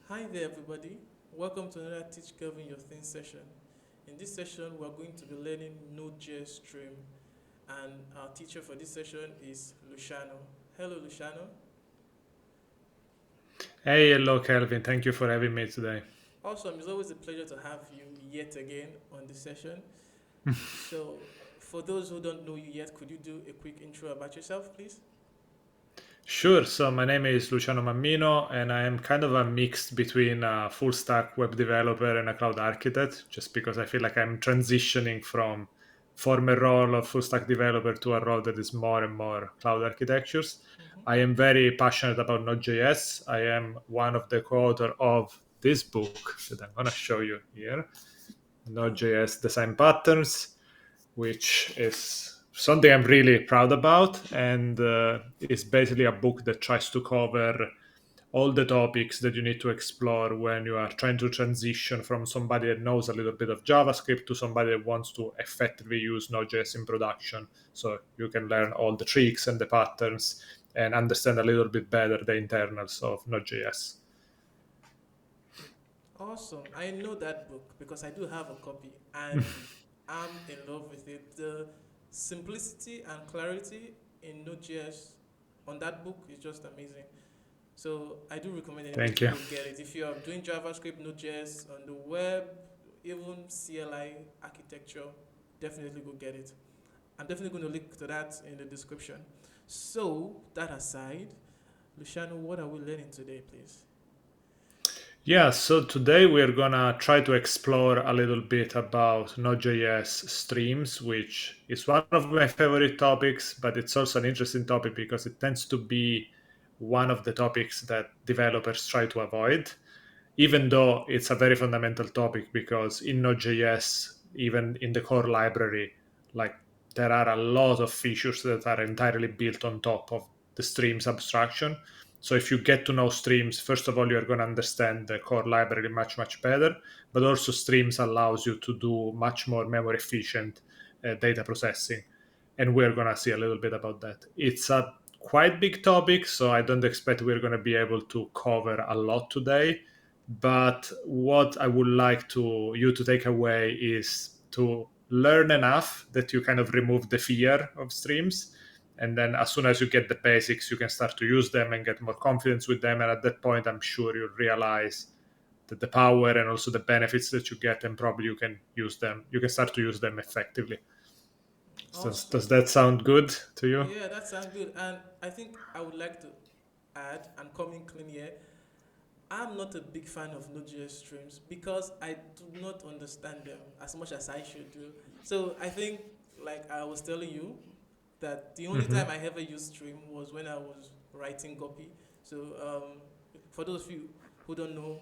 Hi there, everybody. Welcome to another Teach Kelvin Your Thing session. In this session, we're going to be learning Nodejstream, and our teacher for this session is Luciano. Hello, Luciano. Hey, hello, Kelvin. Thank you for having me today. Awesome. It's always a pleasure to have you yet again on this session. So, for those who don't know you yet, could you do a quick intro about yourself, please? Sure. So my name is Luciano Mammino, and I am kind of a mix between a full stack web developer and a cloud architect, just because I feel like I'm transitioning from former role of full stack developer to a role that is more and more cloud architectures. Mm-hmm. I am very passionate about Node.js. I am one of the co-author of this book that I'm going to show you here, Oh, Node.js Design Patterns, which is something I'm really proud about. And it's basically a book that tries to cover all the topics that you need to explore when you are trying to transition from somebody that knows a little bit of JavaScript to somebody that wants to effectively use Node.js in production. So you can learn all the tricks and the patterns and understand a little bit better the internals of Node.js. awesome. I know that book because I do have a copy and I'm in love with it. The simplicity and clarity in Node.js on that book is just amazing. So I do recommend anybody Thank to you. go get it. If you are doing JavaScript, Node.js on the web, even CLI architecture, definitely go get it. I'm definitely going to link to that in the description. So that aside, Luciano, what are we learning today, please? Yeah, so today we're gonna try to explore a little bit about Node.js streams, which is one of my favorite topics, but it's also an interesting topic because it tends to be one of the topics that developers try to avoid, even though it's a very fundamental topic because in Node.js, even in the core library, like there are a lot of features that are entirely built on top of the streams abstraction. So if you get to know streams, first of all, you're going to understand the core library much, much better, but also streams allows you to do much more memory efficient data processing. And we're going to see a little bit about that. It's a quite big topic, so I don't expect we're going to be able to cover a lot today, but what I would like to you to take away is to learn enough that you kind of remove the fear of streams, and then as soon as you get the basics you can start to use them and get more confidence with them, and at that point I'm sure you'll realize that the power and also the benefits that you get, and probably you can start to use them effectively. Does Awesome. that sound good to you? Yeah, that sounds good. And I think I would like to add and come in clean here. I'm not a big fan of Node.js streams because I do not understand them as much as I should do. So I think, like I was telling you, that the only Hmm. time I ever used stream was when I was writing copy. So for those of you who don't know,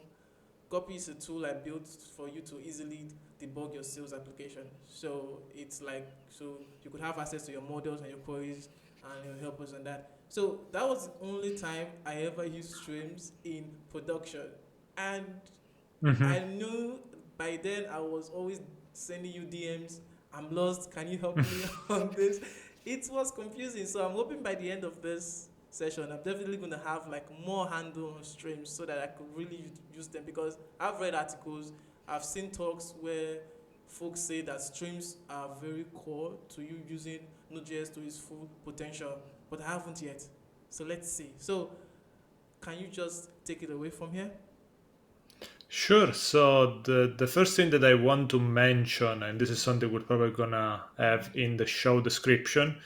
copy is a tool I built for you to easily debug your sales application. So it's like so you could have access to your models and your queries and your helpers and that. So that was the only time I ever used streams in production. And Hmm. I knew by then I was always sending you DMs. I'm lost. Can you help me on this? It was confusing. So I'm hoping by the end of this session, I'm definitely going to have like more handle on streams so that I could really use them because I've read articles, I've seen talks where folks say that streams are very core to you using Node.js to its full potential, but I haven't yet. So let's see. So can you just take it away from here? Sure. So the first thing that I want to mention, and this is something we're probably gonna have in the show description,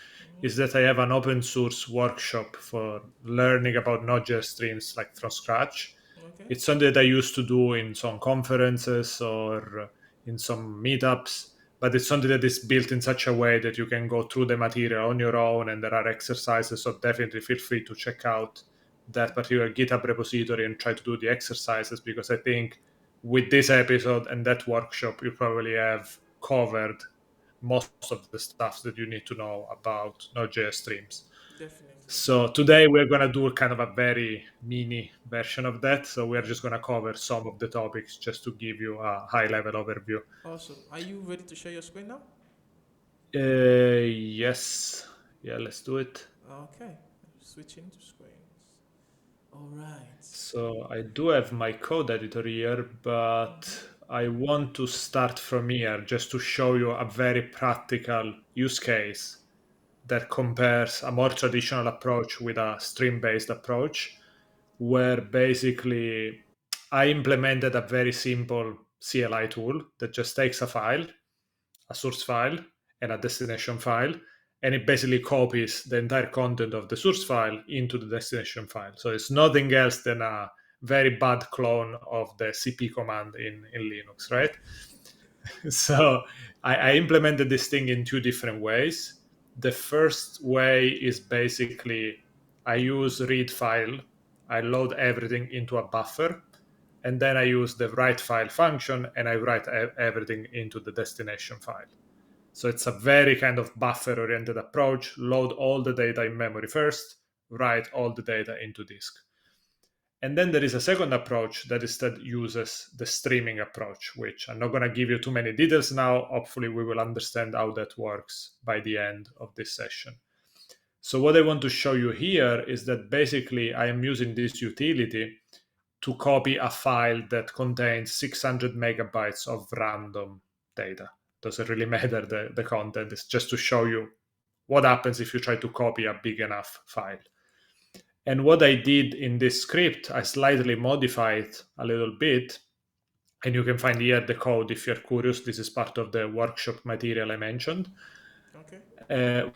is that I have an open source workshop for learning about Node.js streams like from scratch. Okay. It's something that I used to do in some conferences or in some meetups, but it's something that is built in such a way that you can go through the material on your own, and there are exercises. So definitely feel free to check out that particular GitHub repository and try to do the exercises, because I think with this episode and that workshop, you probably have covered most of the stuff that you need to know about Node.js streams. Definitely. So today we're going to do kind of a very mini version of that. So we're just going to cover some of the topics just to give you a high level overview. Awesome. Are you ready to share your screen now? Yes. Yeah, let's do it. Okay. Switching to screens. All right. So I do have my code editor here, but I want to start from here just to show you a very practical use case that compares a more traditional approach with a stream-based approach, where basically I implemented a very simple CLI tool that just takes a file, a source file, and a destination file, and it basically copies the entire content of the source file into the destination file. So it's nothing else than a very bad clone of the CP command in Linux, right? So I implemented this thing in two different ways. The first way is basically I use read file, I load everything into a buffer, and then I use the write file function and I write everything into the destination file. So it's a very kind of buffer oriented approach. Load all the data in memory first, write all the data into disk. And then there is a second approach that instead uses the streaming approach, which I'm not going to give you too many details now. Hopefully, we will understand how that works by the end of this session. So what I want to show you here is that basically I am using this utility to copy a file that contains 600 megabytes of random data. Doesn't really matter the content. It's just to show you what happens if you try to copy a big enough file. And what I did in this script, I slightly modified a little bit. And you can find here the code if you're curious. This is part of the workshop material I mentioned. Okay.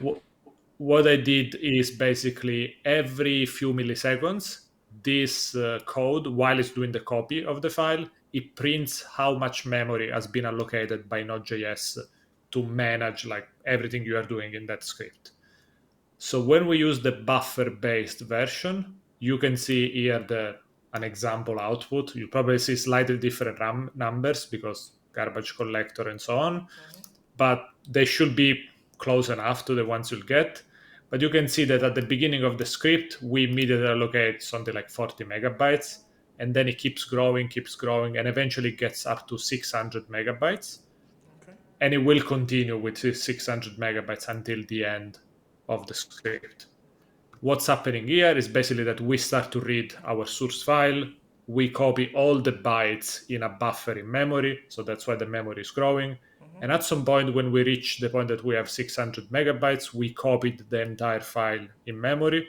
What I did is basically every few milliseconds, this code, while it's doing the copy of the file, it prints how much memory has been allocated by Node.js to manage like everything you are doing in that script. So when we use the buffer-based version, you can see here an example output. You probably see slightly different numbers because garbage collector and so on, but they should be close enough to the ones you'll get. But you can see that at the beginning of the script, we immediately allocate something like 40 megabytes, and then it keeps growing, and eventually gets up to 600 megabytes. Okay. And it will continue with 600 megabytes until the end of the script. What's happening here is basically that we start to read our source file, we copy all the bytes in a buffer in memory, so that's why the memory is growing. And at some point, when we reach the point that we have 600 megabytes, we copied the entire file in memory,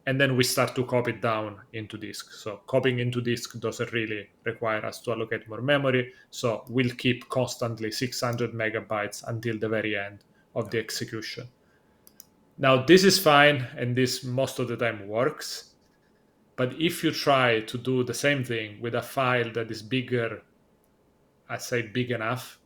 and then we start to copy it down into disk. So copying into disk doesn't really require us to allocate more memory, so we'll keep constantly 600 megabytes until the very end of the execution. Now, this is fine, and this most of the time works. But if you try to do the same thing with a file that is bigger, I say big enough,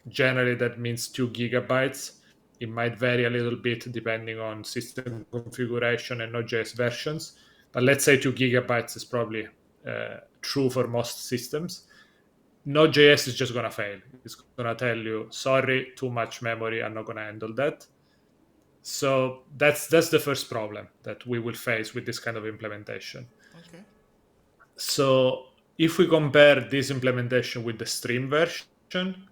generally that means 2 gigabytes. It might vary a little bit depending on system configuration and Node.js versions. But let's say 2 gigabytes is probably true for most systems. Node.js is just going to fail. It's going to tell you, sorry, too much memory, I'm not going to handle that. So that's the first problem that we will face with this kind of implementation. Okay. So if we compare this implementation with the stream version,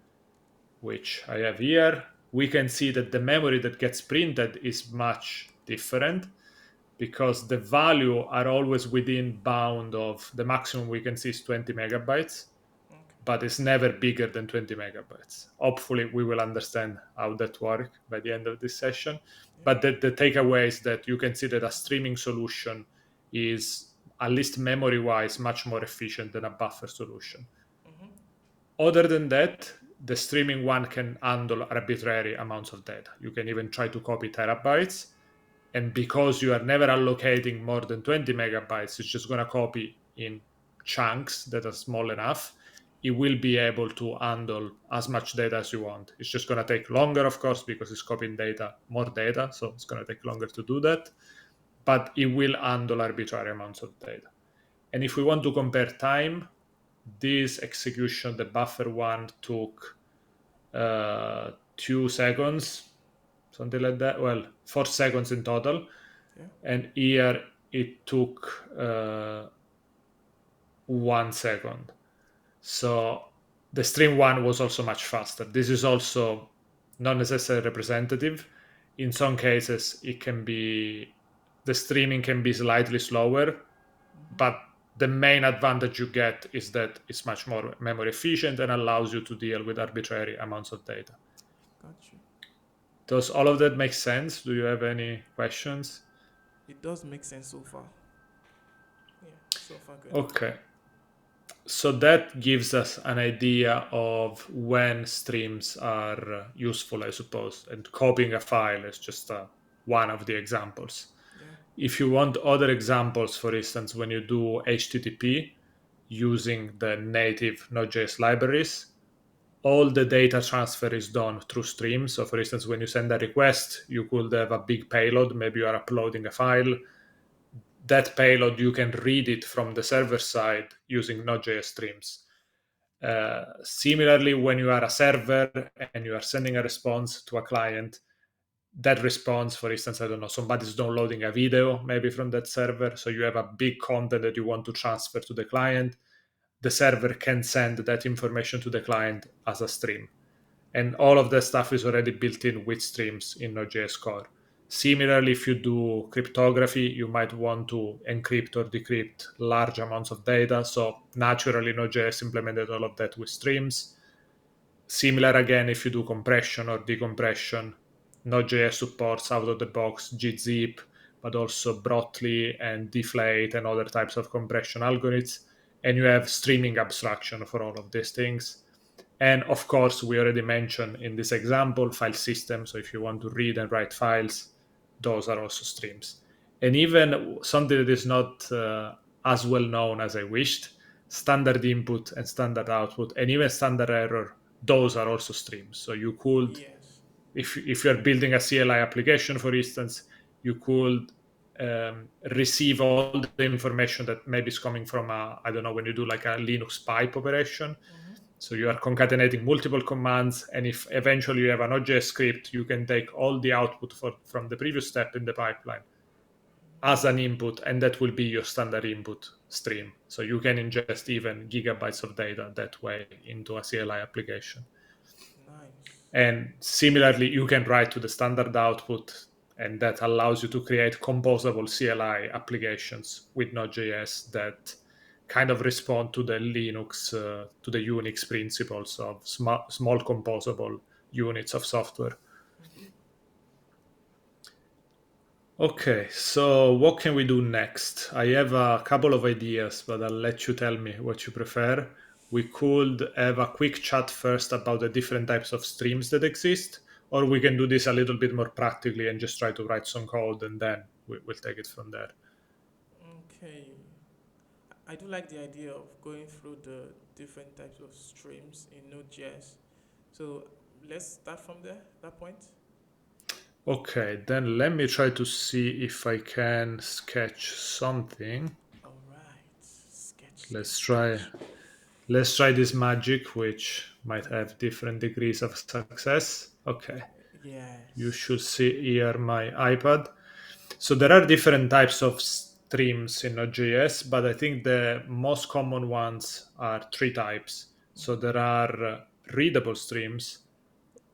which I have here, we can see that the memory that gets printed is much different because the value are always within bound of the maximum we can see is 20 megabytes, but it's never bigger than 20 megabytes. Hopefully we will understand how that works by the end of this session. But the takeaway is that you can see that a streaming solution is, at least memory-wise, much more efficient than a buffer solution. Other than that, the streaming one can handle arbitrary amounts of data. You can even try to copy terabytes. And because you are never allocating more than 20 megabytes, it's just going to copy in chunks that are small enough. It will be able to handle as much data as you want. It's just going to take longer, of course, because it's copying more data. So it's going to take longer to do that. But it will handle arbitrary amounts of data. And if we want to compare time, this execution, the buffer one, took 2 seconds, something like that. Well, 4 seconds in total. And here it took 1 second. So the stream one was also much faster. This is also not necessarily representative. In some cases, the streaming can be slightly slower, But the main advantage you get is that it's much more memory efficient and allows you to deal with arbitrary amounts of data. Got you. Does all of that make sense? Do you have any questions? It does make sense so far. Yeah, so far good. Okay. So that gives us an idea of when streams are useful, I suppose. And copying a file is just one of the examples. Yeah. If you want other examples, for instance, when you do HTTP using the native Node.js libraries, all the data transfer is done through streams. So, for instance, when you send a request, you could have a big payload. Maybe you are uploading a file. That payload, you can read it from the server side using Node.js streams. Similarly, when you are a server and you are sending a response to a client, that response, for instance, I don't know, somebody's downloading a video maybe from that server. So you have a big content that you want to transfer to the client. The server can send that information to the client as a stream. And all of that stuff is already built in with streams in Node.js Core. Similarly, if you do cryptography, you might want to encrypt or decrypt large amounts of data. So naturally, Node.js implemented all of that with streams. Similar again, if you do compression or decompression, Node.js supports out of the box gzip, but also Brotli and deflate and other types of compression algorithms. And you have streaming abstraction for all of these things. And of course, we already mentioned in this example file system. So if you want to read and write files, those are also streams. And even something that is not as well known as I wished, standard input and standard output, and even standard error, those are also streams. So you could, Yes. if you're building a CLI application, for instance, you could receive all the information that maybe is coming from I don't know, when you do like a Linux pipe operation. So you are concatenating multiple commands, and if eventually you have an Node.js script, you can take all the output from the previous step in the pipeline as an input, and that will be your standard input stream. So you can ingest even gigabytes of data that way into a CLI application. Nice. And similarly, you can write to the standard output, and that allows you to create composable CLI applications with Node.js that kind of respond to the Linux, to the Unix principles of small composable units of software. Okay, so what can we do next? I have a couple of ideas, but I'll let you tell me what you prefer. We could have a quick chat first about the different types of streams that exist, or we can do this a little bit more practically and just try to write some code and then we'll take it from there. Okay. I do like the idea of going through the different types of streams in Node.js. So let's start from there, that point. Okay, then let me try to see if I can sketch something. All right. Sketch, sketch, Let's try. sketch. Let's try this magic, which might have different degrees of success. Okay, you Yes. should see here my iPad. So there are different types of streams in Node.js, but I think the most common ones are three types. So there are readable streams,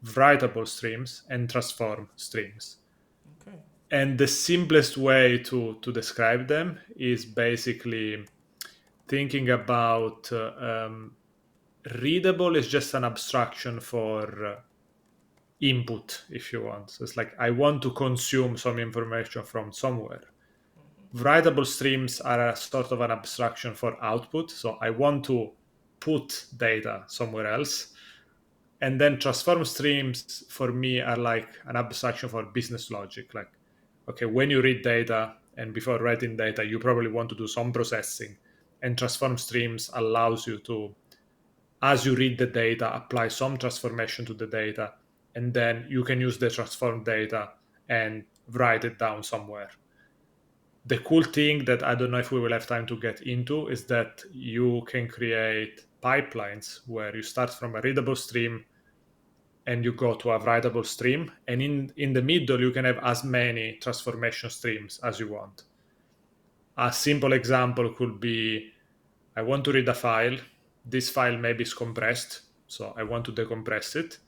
writable streams, and transform streams. Okay. And the simplest way to describe them is basically thinking about readable is just an abstraction for input, if you want. So it's like I want to consume some information from somewhere. Writable streams are a sort of an abstraction for output. So I want to put data somewhere else. And then transform streams for me are like an abstraction for business logic. Like, okay, when you read data and before writing data, you probably want to do some processing. And transform streams allows you to, as you read the data, apply some transformation to the data, and then you can use the transformed data and write it down somewhere. The cool thing that I don't know if we will have time to get into is that you can create pipelines where you start from a readable stream and you go to a writable stream, and in the middle you can have as many transformation streams as you want. A simple example could be I want to read a file. This file maybe is compressed, so I want to decompress it.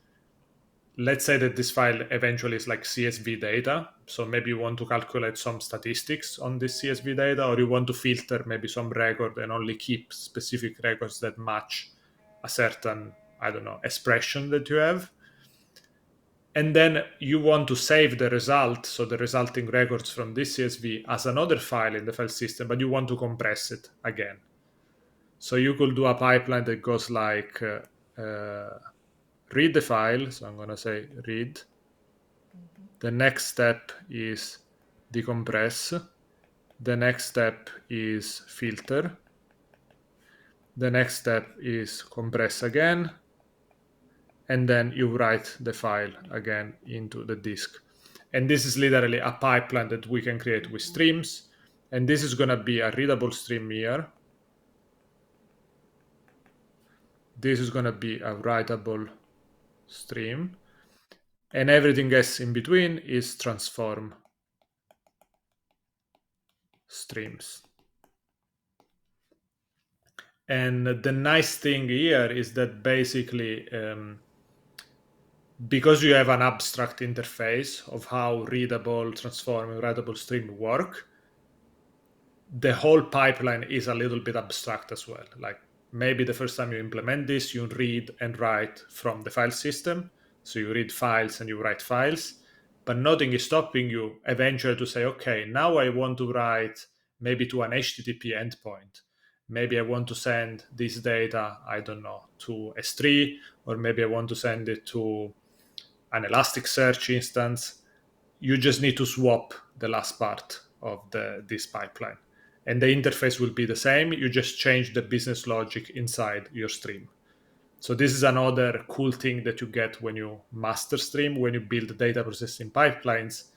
let's say that this file eventually is like CSV data. So maybe you want to calculate some statistics on this CSV data, or you want to filter maybe some record and only keep specific records that match a certain, I don't know, expression that you have. And then you want to save the result, so the resulting records from this CSV, as another file in the file system, but you want to compress it again. So you could do a pipeline that goes like read the file. So I'm going to say read. The next step is decompress. The next step is filter. The next step is compress again. And then you write the file again into the disk. And this is literally a pipeline that we can create with streams. And this is going to be a readable stream here. This is going to be a writable stream. And everything else in between is transform streams. And the nice thing here is that basically, because you have an abstract interface of how readable, transforming, writable stream work, the whole pipeline is a little bit abstract as well. Like maybe the first time you implement this, you read and write from the file system. So you read files and you write files, but nothing is stopping you eventually to say, okay, now I want to write maybe to an HTTP endpoint. Maybe I want to send this data, I don't know, to S3, or maybe I want to send it to an Elasticsearch instance. You just need to swap the last part of this pipeline. And the interface will be the same. You just change the business logic inside your stream. So this is another cool thing that you get when you master stream, when you build data processing pipelines.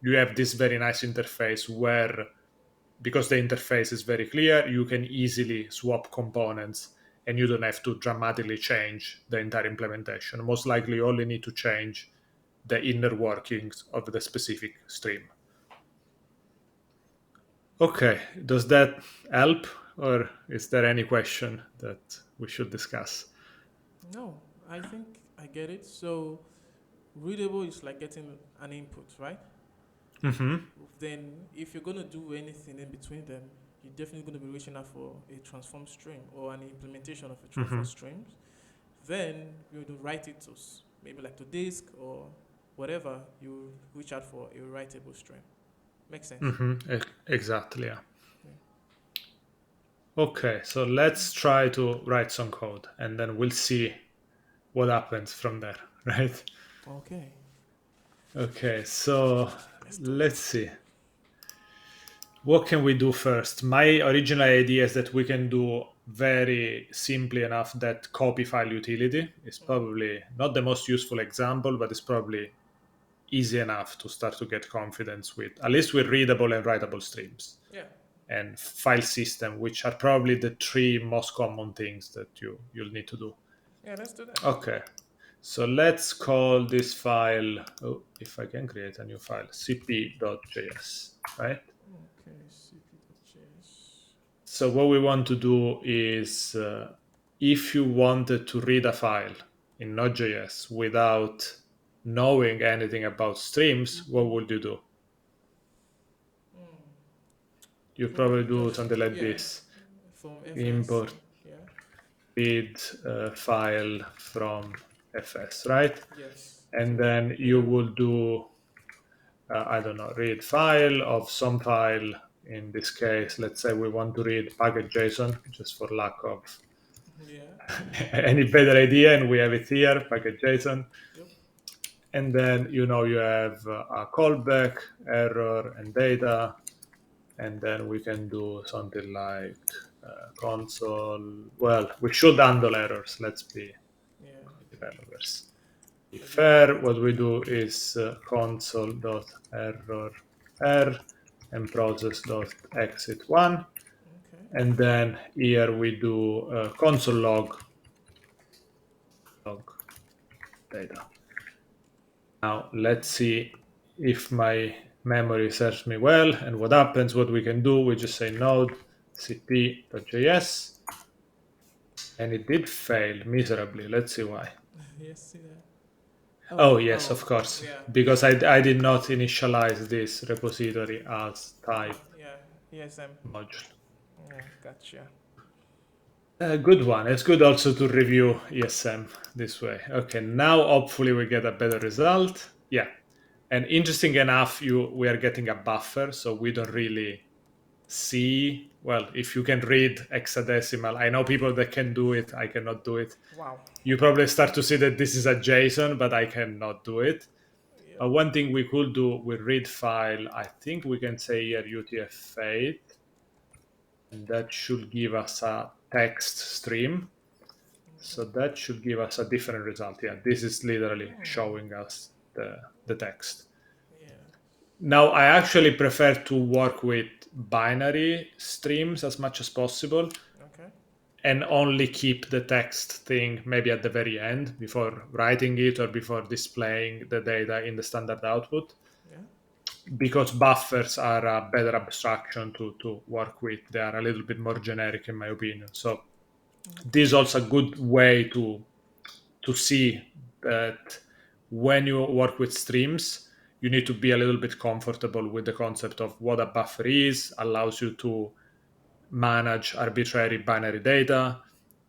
You have this very nice interface where, because the interface is very clear, you can easily swap components and you don't have to dramatically change the entire implementation. Most likely you only need to change the inner workings of the specific stream. Okay, does that help, or is there any question that we should discuss? No, I think I get it. So readable is like getting an input, right? Mm-hmm. Then if you're gonna do anything in between them, you're definitely gonna be reaching out for a transform stream or an implementation of a transform Mm-hmm. stream. Then you would write it to maybe like to disk or whatever. You reach out for a writable stream. Makes sense. Mm-hmm. Exactly, yeah. Yeah. Okay, so let's try to write some code and then we'll see what happens from there, right? Okay. Okay, so Let's do let's it. see. What can we do first? My original idea is that we can do very simply enough that copy file utility is probably not the most useful example, but it's probably easy enough to start to get confidence with, at least with readable and writable streams Yeah. and file system, which are probably the three most common things that you'll need to do. Yeah, let's do that. Okay, so let's call this file, oh, if I can create a new file, cp.js, right? Okay, cp.js. So what we want to do is, if you wanted to read a file in Node.js without knowing anything about streams, what would you do? You probably do Just, something like yeah, this: from FS. import Yeah. read file from fs, right? Yes. And So, then you header. will do, I don't know, read file of some file. In this case, let's say we want to read package.json, just for lack of Yeah. any better idea, and we have it here, package.json. Yep. And then you have a callback, error, and data. And then we can do something like console. Well, we should handle errors. Let's be Yeah. developers. Be Let me fair, do what we do is console.error and process.exit1. okay. And then here we do console log data. Now let's see if my memory serves me well and what happens. What we can do, we just say node cp.js, and it did fail miserably. Let's see why. Yes, see that. Oh, yes, of Oh, course. yeah, Because I did not initialize this repository as type yeah, ESM. module. Yeah, gotcha. A good one. It's good also to review ESM this way. Okay, now hopefully we get a better result. Yeah. And interesting enough, we are getting a buffer, so we don't really see, well, if you can read hexadecimal. I know people that can do it, I cannot do it. Wow. You probably start to see that this is a JSON, but I cannot do it. Yep. One thing we could do with read file, I think we can say here UTF-8, and that should give us a text stream. So that should give us a different result. Yeah, this is literally showing us the text. Yeah. Now, I actually prefer to work with binary streams as much as possible Okay. and only keep the text thing maybe at the very end before writing it or before displaying the data in the standard output, Yeah. because buffers are a better abstraction to work with. They are a little bit more generic, in my opinion. So this is also a good way to see that when you work with streams, you need to be a little bit comfortable with the concept of what a buffer is, allows you to manage arbitrary binary data,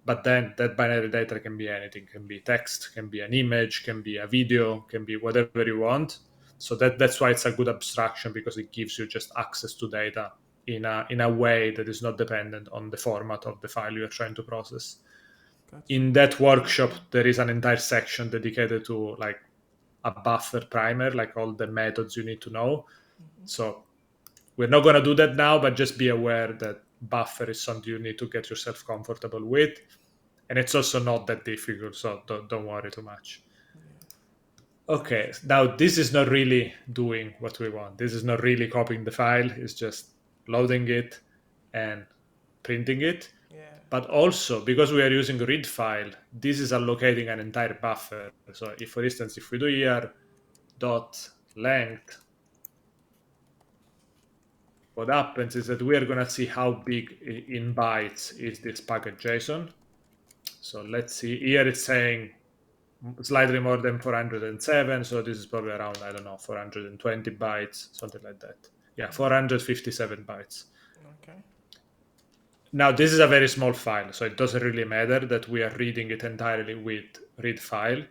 but then that binary data can be anything, can be text, can be an image, can be a video, can be whatever you want. So that's why it's a good abstraction, because it gives you just access to data in a way that is not dependent on the format of the file you're trying to process. Gotcha. In that workshop, there is an entire section dedicated to like a buffer primer, like all the methods you need to know. So we're not going to do that now, but just be aware that buffer is something you need to get yourself comfortable with. And it's also not that difficult, so don't worry too much. Okay, now this is not really doing what we want. This is not really copying the file, it's just loading it and printing it. Yeah. But also, because we are using read file, this is allocating an entire buffer. So if, for instance, if we do here dot length, what happens is that we are going to see how big in bytes is this packet JSON. So let's see, here it's saying slightly more than 407, so this is probably around, I don't know, 420 bytes, something like that. Yeah, 457 bytes. Okay. Now, this is a very small file, so it doesn't really matter that we are reading it entirely with read file.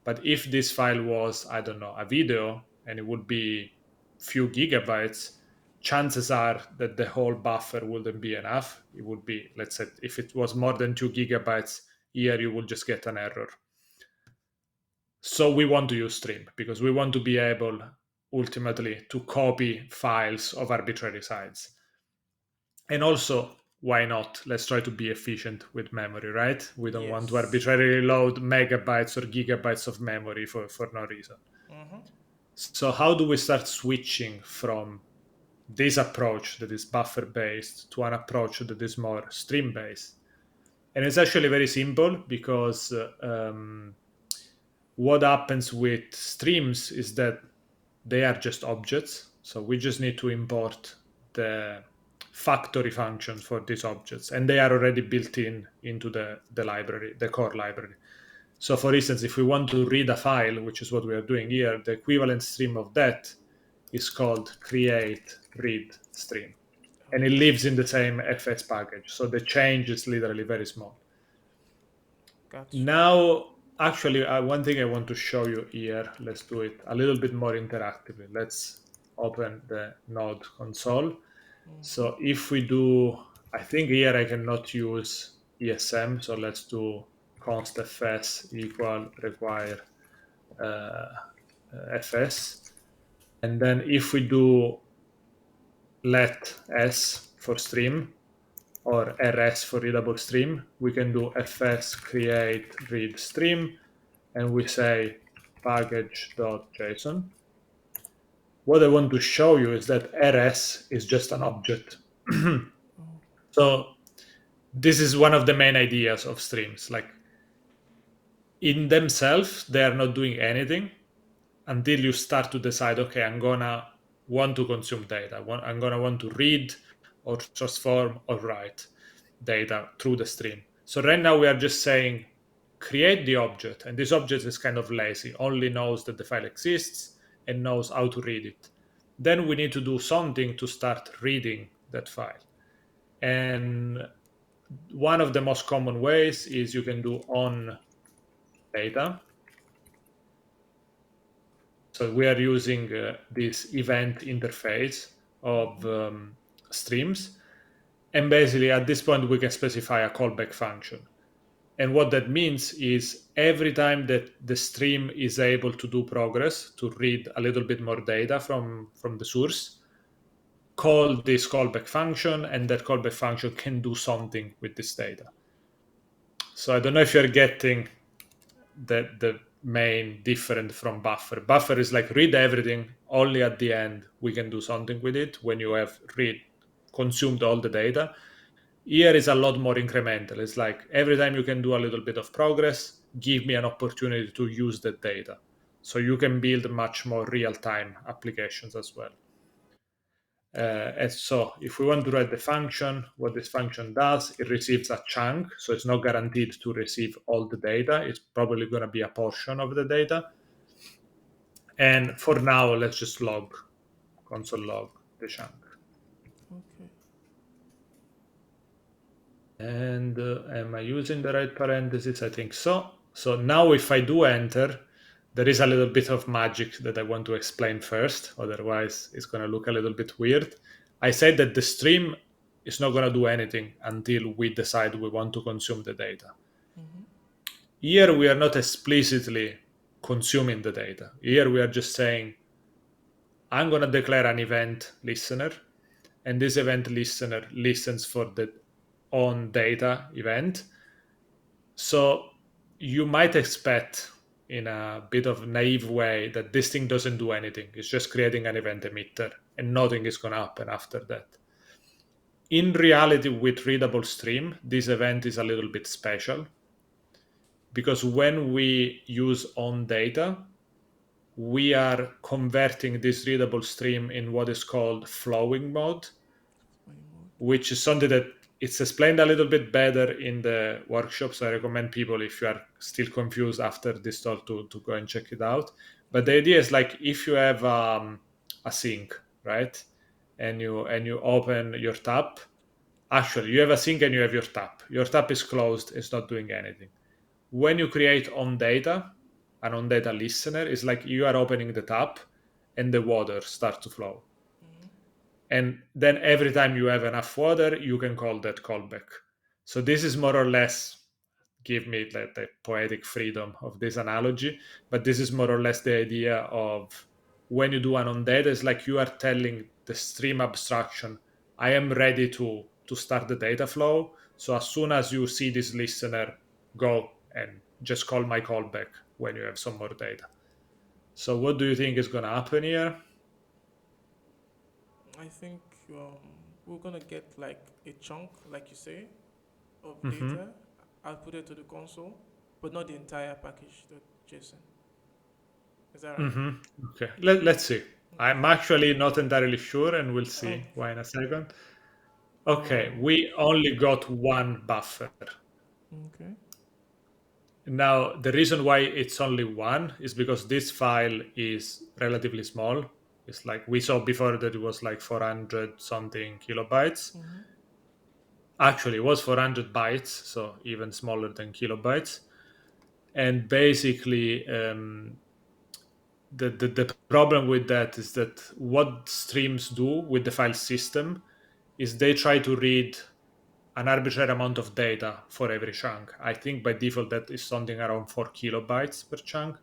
But if this file was, I don't know, a video, and it would be few gigabytes, chances are that the whole buffer wouldn't be enough. It would be, let's say, if it was more than 2 gigabytes, here you will just get an error. So we want to use stream because we want to be able ultimately to copy files of arbitrary size. And also, why not? Let's try to be efficient with memory, right? We don't want to Yes. arbitrarily load megabytes or gigabytes of memory for no reason. Mm-hmm. So how do we start switching from this approach that is buffer based to an approach that is more stream based? And it's actually very simple, because what happens with streams is that they are just objects. So we just need to import the factory functions for these objects, and they are already built into the library, the core library. So for instance, if we want to read a file, which is what we are doing here, the equivalent stream of that is called create read stream. And it lives in the same fs package. So the change is literally very small. Gotcha. Now, actually, one thing I want to show you here, let's do it a little bit more interactively. Let's open the Node console. So if we do, I think here I cannot use ESM, so let's do const fs equal require fs. And then if we do let s for stream, or rs for readable stream, we can do fs create read stream, and we say package.json. What I want to show you is that rs is just an object. So this is one of the main ideas of streams. Like, in themselves, they are not doing anything until you start to decide, okay, I'm gonna want to consume data. I'm gonna want to read or transform or write data through the stream. So right now we are just saying create the object, and this object is kind of lazy, only knows that the file exists and knows how to read it. Then we need to do something to start reading that file. And one of the most common ways is you can do on data. So we are using this event interface of streams. And basically, at this point, we can specify a callback function. And what that means is every time that the stream is able to do progress, to read a little bit more data from the source, call this callback function, and that callback function can do something with this data. So I don't know if you're getting the main different from buffer. Buffer is like read everything, only at the end we can do something with it when you have consumed all the data. Here is a lot more incremental. It's like every time you can do a little bit of progress, give me an opportunity to use that data. So you can build much more real-time applications as well. And so if we want to write the function, what this function does, it receives a chunk. So it's not guaranteed to receive all the data. It's probably going to be a portion of the data. And for now, let's just console log the chunk. Okay. And am I using the right parentheses? I think so. So now if I do enter, there is a little bit of magic that I want to explain first. Otherwise, it's going to look a little bit weird. I said that the stream is not going to do anything until we decide we want to consume the data. Mm-hmm. Here, we are not explicitly consuming the data. Here, we are just saying, I'm going to declare an event listener, and this event listener listens for the on data event. So you might expect in a bit of naive way that this thing doesn't do anything. It's just creating an event emitter and nothing is going to happen after that. In reality, with readable stream, this event is a little bit special because when we use on data, we are converting this readable stream in what is called flowing mode, which is something that it's explained a little bit better in the workshop. So I recommend people, if you are still confused after this talk, to go and check it out. But the idea is like if you have a sink, right? And you open your tap. Actually, you have a sink and you have your tap. Your tap is closed, it's not doing anything. When you create on data, an on data listener, is like you are opening the tap and the water starts to flow. And then every time you have enough water, you can call that callback. So this is more or less, give me the poetic freedom of this analogy, but this is more or less the idea of when you do an on data, it's like you are telling the stream abstraction, I am ready to start the data flow. So as soon as you see this listener, go and just call my callback when you have some more data. So what do you think is going to happen here? I think we're gonna get like a chunk, like you say, of Mm-hmm. data. I'll put it to the console, but not the entire package. The JSON. Is that right? Mm-hmm. Okay, let's see. I'm actually not entirely sure, and we'll see Okay. why in a second. Okay, Um. we only got one buffer. Okay. Now, the reason why it's only one is because this file is relatively small. It's like we saw before that it was like 400 something kilobytes. Mm-hmm. Actually, it was 400 bytes, so even smaller than kilobytes. And basically, the problem with that is that what streams do with the file system is they try to read an arbitrary amount of data for every chunk. I think by default that is something around 4 kilobytes per chunk.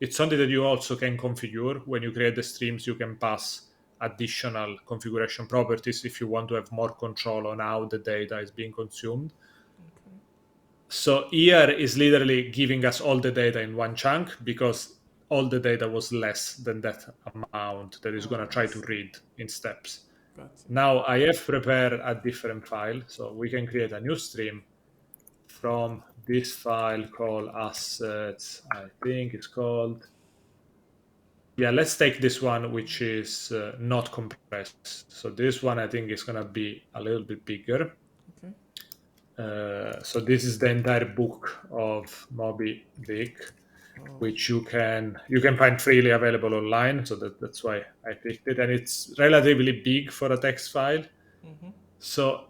It's something that you also can configure. When you create the streams, you can pass additional configuration properties if you want to have more control on how the data is being consumed. Okay. So here is literally giving us all the data in one chunk because all the data was less than that amount that is going to I try to see. read in steps. Got it. Now I have prepared a different file, so we can create a new stream from this file called assets. I think it's called. Yeah, let's take this one, which is not compressed. So this one I think is going to be a little bit bigger. Okay. So this is the entire book of Moby Dick, Oh. which you can find freely available online. So that's why I picked it, and it's relatively big for a text file. Mm-hmm. So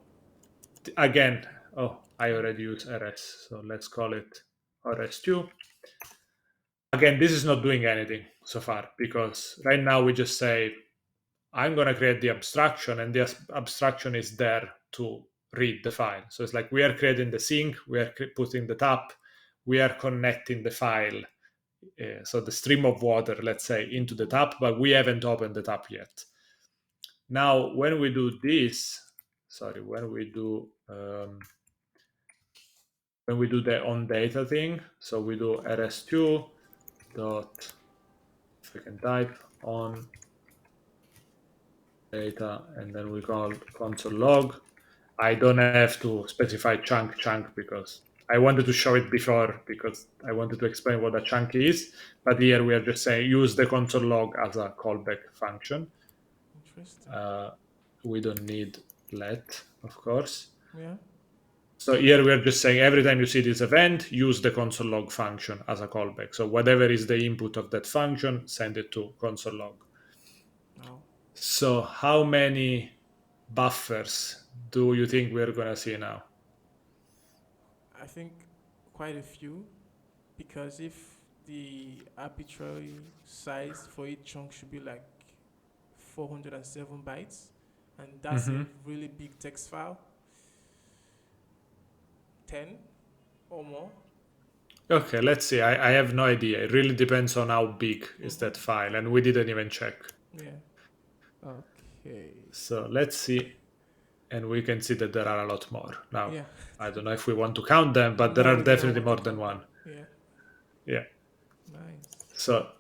again, I already use rs, so let's call it rs2. Again, this is not doing anything so far, because right now we just say I'm going to create the abstraction, and the abstraction is there to read the file. So it's like we are creating the sink, we are putting the tap, we are connecting the file, so the stream of water, let's say, into the tap, but we haven't opened the tap yet. Now, when we do this, when we do the on data thing, so we do rs2 dot, if I can type, on data, and then we call console log. I don't have to specify chunk because I wanted to show it before, because I wanted to explain what a chunk is, but here we are just saying use the console log as a callback function. Interesting. We don't need let, of course. Yeah. So here we are just saying every time you see this event, use the console log function as a callback. So whatever is the input of that function, send it to console log. Oh. So how many buffers do you think we're going to see now? I think quite a few, because if the arbitrary size for each chunk should be like 407 bytes, and that's a really big text file, 10 or more. Okay, let's see. I have no idea. It really depends on how big is that file, and we didn't even check. Yeah. Okay. So let's see, and we can see that there are a lot more. Now, Yeah. I don't know if we want to count them, but there No, are we do not definitely want to more than count one. them. Yeah. Yeah. Nice. So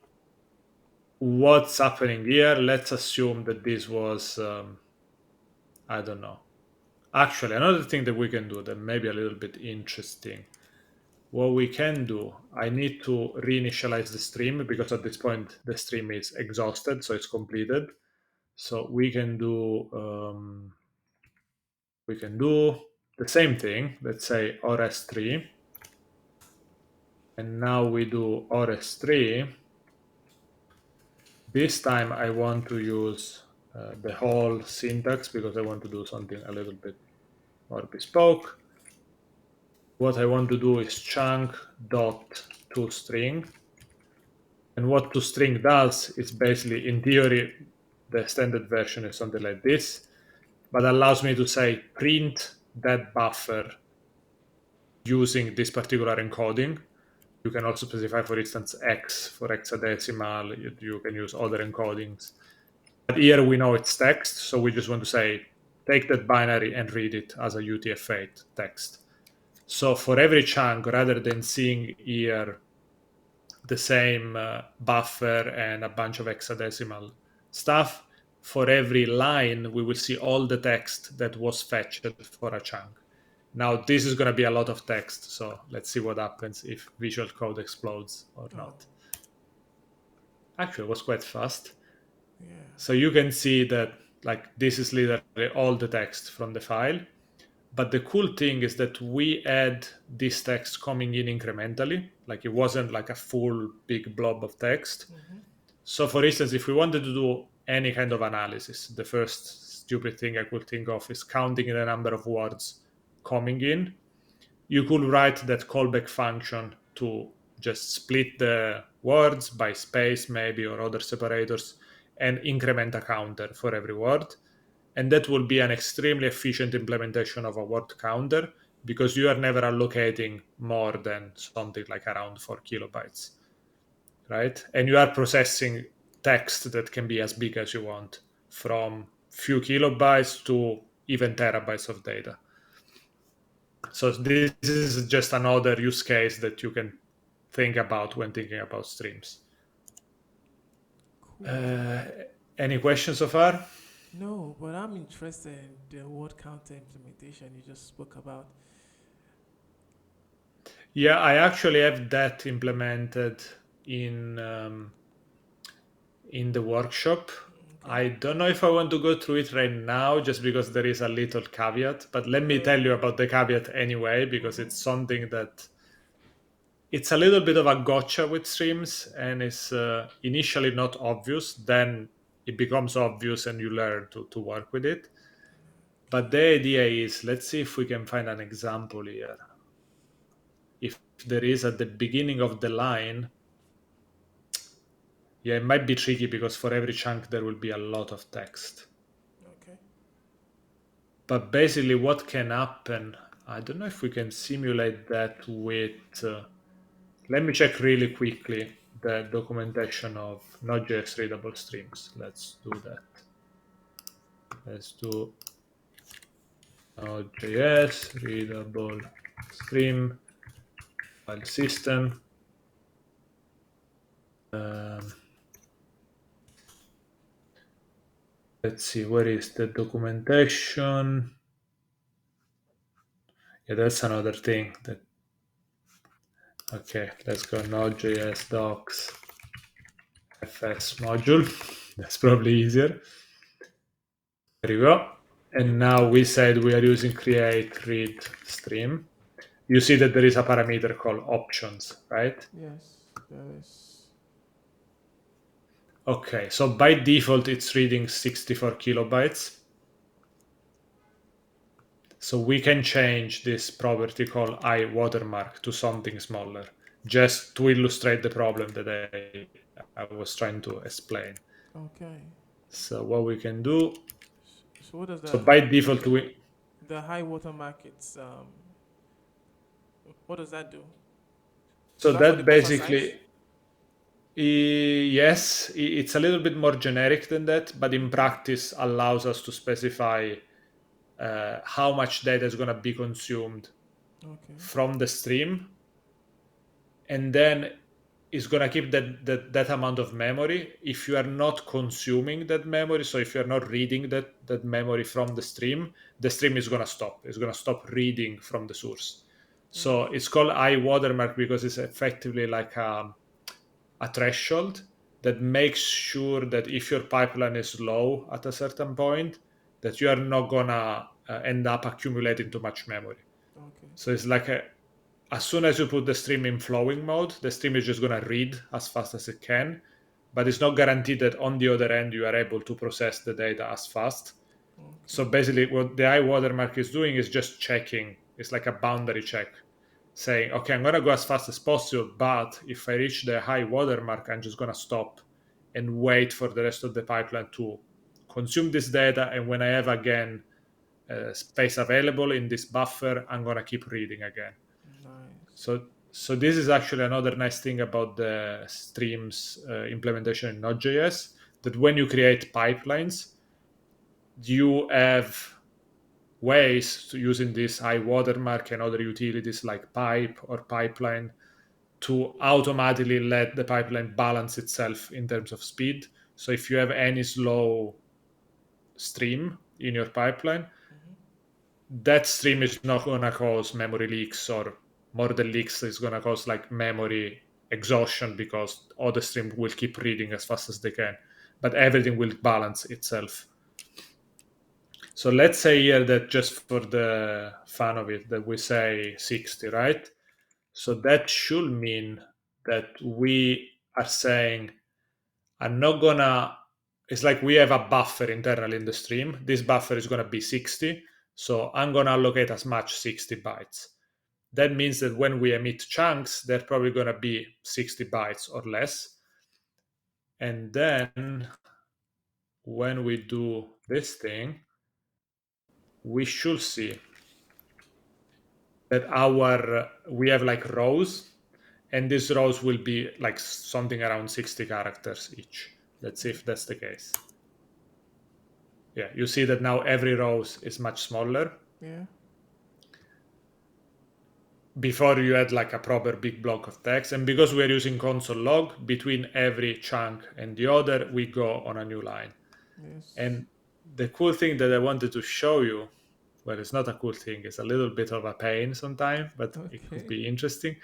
what's happening here? Let's assume that this was, I don't know. Actually, another thing that we can do that may be a little bit interesting. What we can do, I need to reinitialize the stream, because at this point the stream is exhausted, so it's completed. So we can do the same thing. Let's say rs3, and now we do rs3. This time I want to use the whole syntax, because I want to do something a little bit more bespoke. What I want to do is chunk dot toString. And what toString does is basically, in theory, the standard version is something like this, but allows me to say print that buffer using this particular encoding. You can also specify, for instance, X for hexadecimal. You can use other encodings. But here we know it's text, so we just want to say, take that binary and read it as a UTF-8 text. So for every chunk, rather than seeing here the same buffer and a bunch of hexadecimal stuff, for every line, we will see all the text that was fetched for a chunk. Now, this is going to be a lot of text, so let's see what happens if Visual Code explodes or not. Actually, it was quite fast. Yeah. So you can see that this is literally all the text from the file. But the cool thing is that we had this text coming in incrementally. Like, it wasn't like a full big blob of text. So for instance, if we wanted to do any kind of analysis, the first stupid thing I could think of is counting the number of words coming in. You could write that callback function to just split the words by space maybe, or other separators, and increment a counter for every word. And that will be an extremely efficient implementation of a word counter, because you are never allocating more than something like around 4 kilobytes, right? And you are processing text that can be as big as you want, from few kilobytes to even terabytes of data. So this is just another use case that you can think about when thinking about streams. Cool. Any questions so far? No, but I'm interested in the word counter implementation you just spoke about. Yeah, I actually have that implemented in the workshop. I don't know if I want to go through it right now, just because there is a little caveat, but let me tell you about the caveat anyway, because it's something that it's a little bit of a gotcha with streams, and it's initially not obvious, then it becomes obvious and you learn to work with it. But the idea is, let's see if we can find an example here. If there is at the beginning of the line, yeah, it might be tricky because for every chunk there will be a lot of text. Okay. But basically what can happen, I don't know if we can simulate that with, let me check really quickly the documentation of Node.js readable streams. Let's do that. Let's do Node.js readable stream file system. Let's see, where is the documentation? Yeah, that's another thing. Okay, let's go Node.js docs fs module. That's probably easier. There you go. And now we said we are using create read stream. You see that there is a parameter called options, right? Yes, there is. Okay, so by default it's reading 64 kilobytes. So we can change this property called iWatermark to something smaller, just to illustrate the problem that I was trying to explain. Okay. So what we can do, So what does so the by default the high watermark? It's what does that do? so Is that for the that buffer size? basically, yes, it's a little bit more generic than that, but in practice allows us to specify how much data is going to be consumed Okay. from the stream, and then it's going to keep that amount of memory. If you are not consuming that memory, so if you're not reading that memory from the stream is going to stop. It's going to stop reading from the source. So Okay. it's called high watermark because it's effectively like a threshold that makes sure that if your pipeline is low at a certain point, that you are not gonna end up accumulating too much memory. Okay. So it's like as soon as you put the stream in flowing mode, the stream is just gonna read as fast as it can, but it's not guaranteed that on the other end you are able to process the data as fast. Okay. So basically, what the high watermark is doing is just checking. It's like a boundary check, saying, okay, I'm going to go as fast as possible, but if I reach the high watermark, I'm just going to stop and wait for the rest of the pipeline to consume this data. And when I have again space available in this buffer, I'm going to keep reading again. Nice. So this is actually another nice thing about the streams implementation in Node.js, that when you create pipelines, you have ways to using this high watermark and other utilities like pipe or pipeline to automatically let the pipeline balance itself in terms of speed. So if you have any slow stream in your pipeline, that stream is not going to cause memory leaks, or more than leaks, is going to cause like memory exhaustion because all the stream will keep reading as fast as they can, but everything will balance itself. So let's say here that just for the fun of it, that we say 60, right? So that should mean that we are saying, I'm not gonna, it's like we have a buffer internal in the stream. This buffer is gonna be 60. So I'm gonna allocate as much 60 bytes. That means that when we emit chunks, they're probably gonna be 60 bytes or less. And then when we do this thing, we should see that we have like rows, and these rows will be like something around 60 characters each. Let's see if that's the case. Yeah, you see that now every row is much smaller. Yeah. Before you had like a proper big block of text, and because we're using console log, between every chunk and the other, we go on a new line. Yes. And the cool thing that I wanted to show you, well, it's not a cool thing, it's a little bit of a pain sometimes, but it could Okay. be interesting,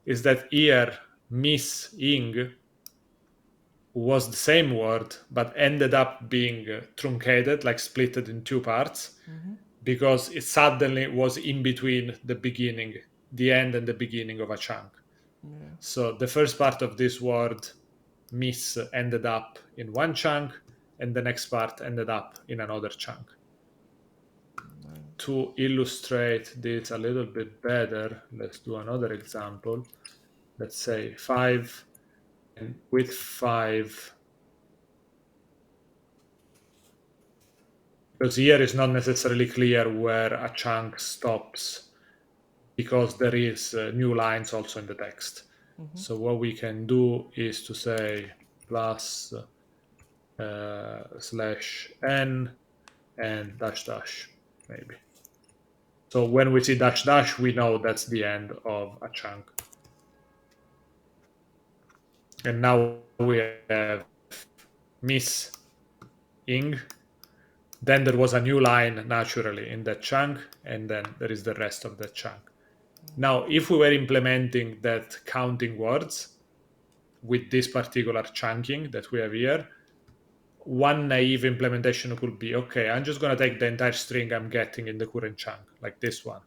is that here Miss Ing was the same word, but ended up being truncated, like splitted in two parts, because it suddenly was in between the end and the beginning of a chunk. Yeah. So the first part of this word, miss, ended up in one chunk, and the next part ended up in another chunk. Nice. To illustrate this a little bit better, let's do another example. Let's say 5, and with 5, because here is not necessarily clear where a chunk stops, because there is new lines also in the text. So what we can do is to say plus /n and dash dash, maybe. So when we see dash dash, we know that's the end of a chunk. And now we have miss ing. Then there was a new line naturally in that chunk, and then there is the rest of that chunk. Now, if we were implementing that counting words with this particular chunking that we have here, one naive implementation could be, okay, I'm just going to take the entire string I'm getting in the current chunk, like this one.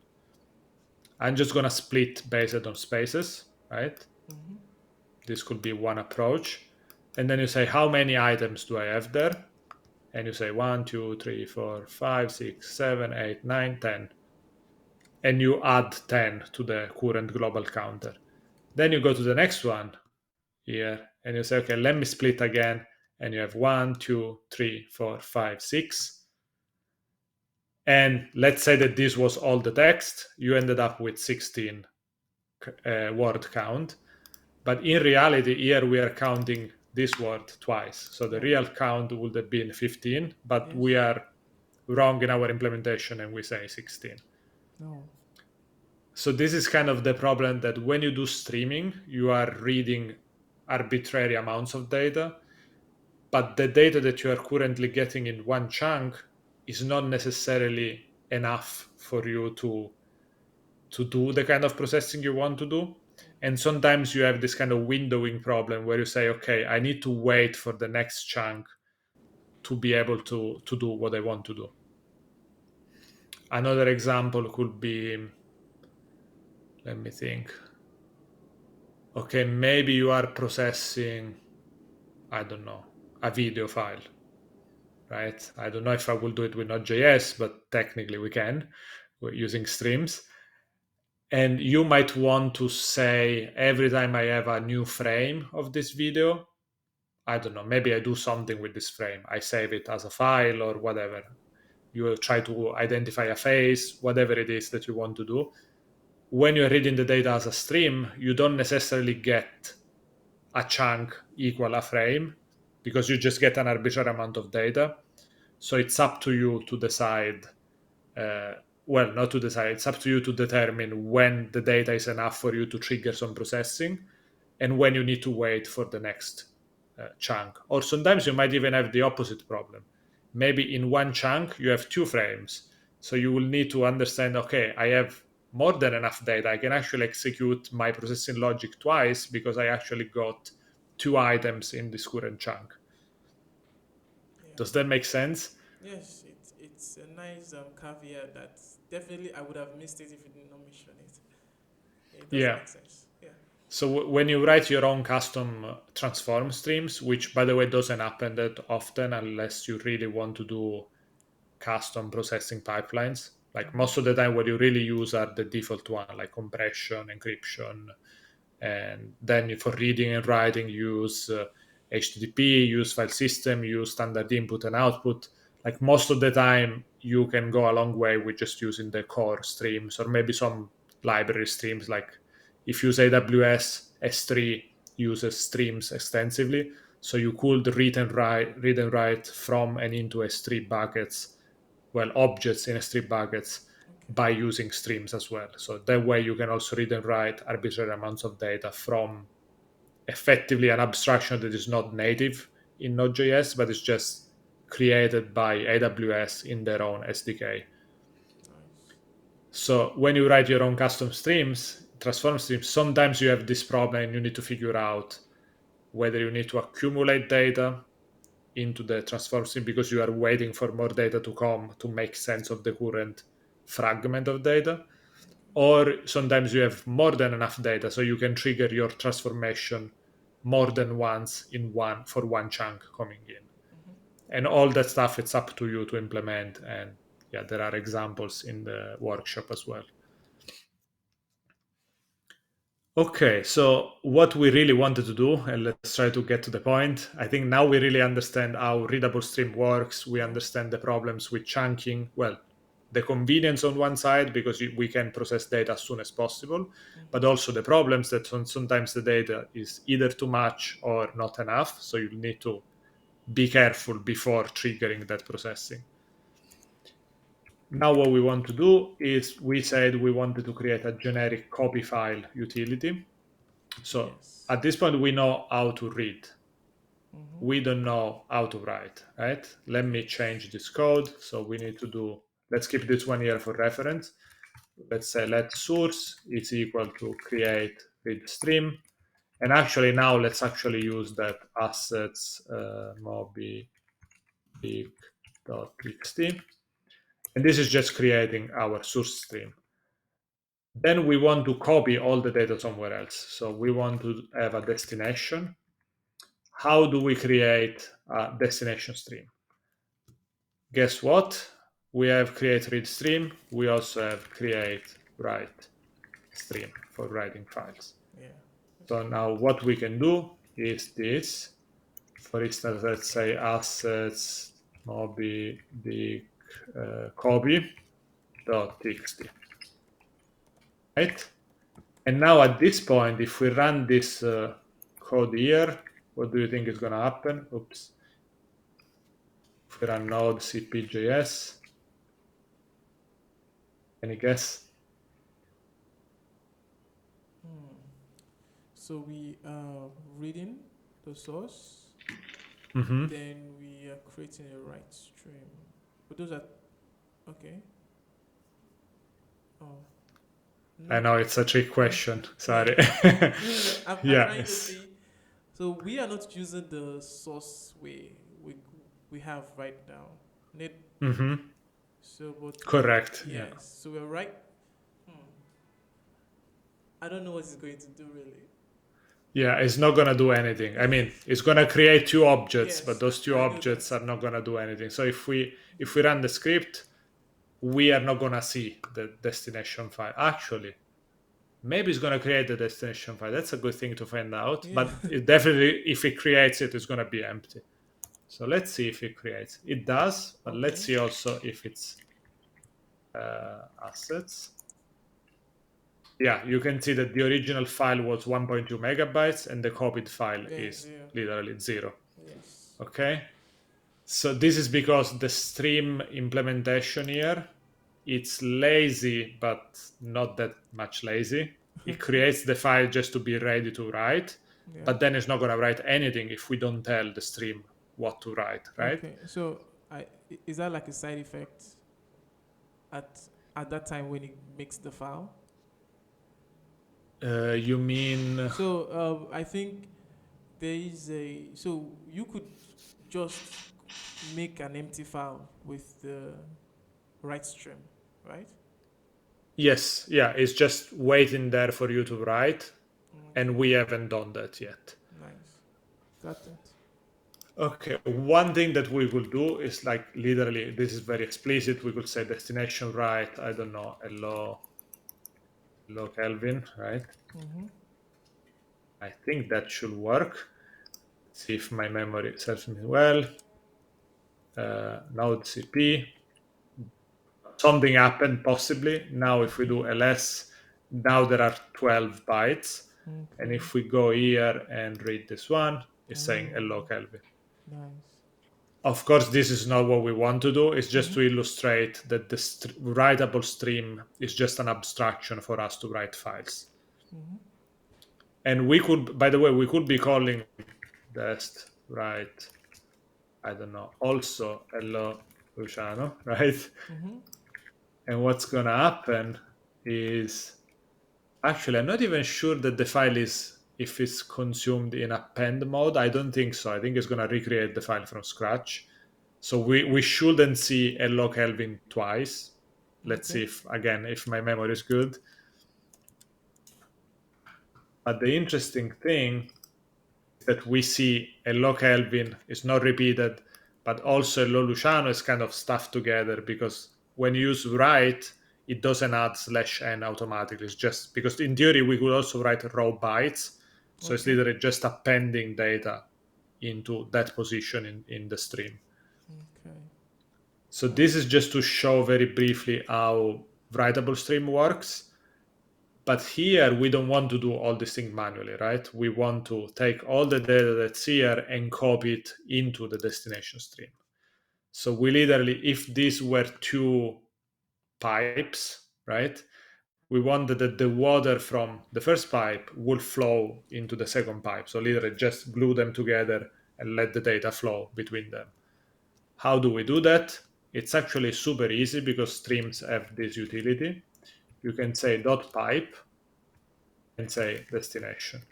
I'm just going to split based on spaces, right? This could be one approach. And then you say, how many items do I have there? And you say 1, 2, 3, 4, 5, 6, 7, 8, 9, 10. And you add 10 to the current global counter. Then you go to the next one here, and you say, okay, let me split again. And you have 1, 2, 3, 4, 5, 6. And let's say that this was all the text. You ended up with 16 word count. But in reality, here we are counting this word twice. So the real count would have been 15, but Yes. we are wrong in our implementation and we say 16. No. So this is kind of the problem, that when you do streaming, you are reading arbitrary amounts of data, but the data that you are currently getting in one chunk is not necessarily enough for you to do the kind of processing you want to do. And sometimes you have this kind of windowing problem where you say, okay, I need to wait for the next chunk to be able to do what I want to do. Another example could be, let me think. Okay, maybe you are processing, I don't know, a video file, right? I don't know if I will do it with Node.js, but technically we can. We're using streams. And you might want to say, every time I have a new frame of this video, I don't know, maybe I do something with this frame. I save it as a file or whatever. You will try to identify a face, whatever it is that you want to do. When you're reading the data as a stream, you don't necessarily get a chunk equal a frame, because you just get an arbitrary amount of data. So it's up to you to decide, well, not to decide, it's up to you to determine when the data is enough for you to trigger some processing and when you need to wait for the next chunk. Or sometimes you might even have the opposite problem. Maybe in one chunk you have two frames. So you will need to understand, okay, I have more than enough data. I can actually execute my processing logic twice because I actually got two items in this current chunk. Yeah. Does that make sense? Yes, it's a nice caveat that definitely I would have missed it if you did not mention it. It does Yeah. make sense. Yeah. So when you write your own custom transform streams, which by the way doesn't happen that often unless you really want to do custom processing pipelines, like most of the time what you really use are the default one, like compression, encryption, and then for reading and writing use HTTP, use file system, use standard input and output. Like most of the time you can go a long way with just using the core streams, or maybe some library streams. Like if you use AWS, S3 uses streams extensively, so you could read and write from and into S3 buckets, well, objects in S3 buckets, Okay. by using streams as well. So that way you can also read and write arbitrary amounts of data from effectively an abstraction that is not native in Node.js, but is just created by AWS in their own SDK. Nice. So when you write your own custom streams, transform streams, sometimes you have this problem and you need to figure out whether you need to accumulate data into the transform stream because you are waiting for more data to come to make sense of the current fragment of data, or sometimes you have more than enough data so you can trigger your transformation more than once in one for one chunk coming in. And all that stuff, it's up to you to implement. And yeah, there are examples in the workshop as well. Okay, so what we really wanted to do, and let's try to get to the point. I think now we really understand how readable stream works. We understand the problems with chunking. Well, the convenience on one side, because we can process data as soon as possible, but also the problems that sometimes the data is either too much or not enough. So you need to be careful before triggering that processing. Now what we want to do is we said we wanted to create a generic copy file utility. So Yes. at this point, we know how to read. We don't know how to write, right? Let me change this code. So we need to do, let's keep this one here for reference. Let's say let source is equal to create read stream. And actually now let's actually use that assets moby.txt. And this is just creating our source stream. Then we want to copy all the data somewhere else. So we want to have a destination. How do we create a destination stream? Guess what? We have create read stream. We also have create write stream for writing files. Yeah. So now what we can do is this. For instance, let's say assets moby big copy.txt. Right? And now at this point, if we run this code here, what do you think is going to happen? Oops. If we run node cp.js, any guess? So we are reading the source, Mm-hmm. then we are creating a write stream. But those are okay. Oh, I no. know it's a trick question. Sorry. I'm trying to Yes. see. So we are not using the source we have right now. Net. Mm-hmm. So, but Correct. yes. Yeah. So we're right. I don't know what it's going to do really. Yeah, it's not gonna do anything. I mean, it's gonna create two objects, but Yes, those two I know objects that. are not gonna do anything. So if we run the script, we are not gonna see the destination file. Actually, maybe it's gonna create the destination file. That's a good thing to find out. Yeah. But it definitely, if it creates it, it's gonna be empty. So let's see if it creates. It does, but let's see also if it's assets. Yeah, you can see that the original file was 1.2 megabytes and the copied file is literally 0. Yes. Okay, so this is because the stream implementation here, it's lazy, but not that much lazy. It creates the file just to be ready to write, but then it's not going to write anything if we don't tell the stream what to write, right? Okay. So is that like a side effect at that time when it makes the file? You mean? So I think there is a so you could just make an empty file with the write stream, right? Yes, yeah, it's just waiting there for you to write, and we haven't done that yet. Nice. Got that. Okay, one thing that we will do is like literally, this is very explicit. We could say destination right, I don't know, hello Kelvin, right? I think that should work. See if my memory serves me well. Node CP. Something happened possibly. Now if we do ls, now there are 12 bytes. And if we go here and read this one, it's saying hello Kelvin. Nice. Of course, this is not what we want to do. It's just to illustrate that the writable stream is just an abstraction for us to write files. And we could, by the way, we could be calling dest write, I don't know, also hello Luciano, right? And what's going to happen is, actually, I'm not even sure that the file is if it's consumed in append mode. I don't think so. I think it's going to recreate the file from scratch. So we shouldn't see hello Kelvin twice. Let's see if my memory is good. But the interesting thing is that we see hello Kelvin is not repeated, but also hello Luciano is kind of stuffed together, because when you use write, it doesn't add /n automatically. It's just because in theory we could also write raw bytes. So it's literally just appending data into that position in the stream. Okay. So this is just to show very briefly how writable stream works. But here we don't want to do all these things manually, right? We want to take all the data that's here and copy it into the destination stream. So we literally, if these were two pipes, right? We wanted that the water from the first pipe would flow into the second pipe. So literally just glue them together and let the data flow between them. How do we do that? It's actually super easy because streams have this utility. You can say .pipe and say destination.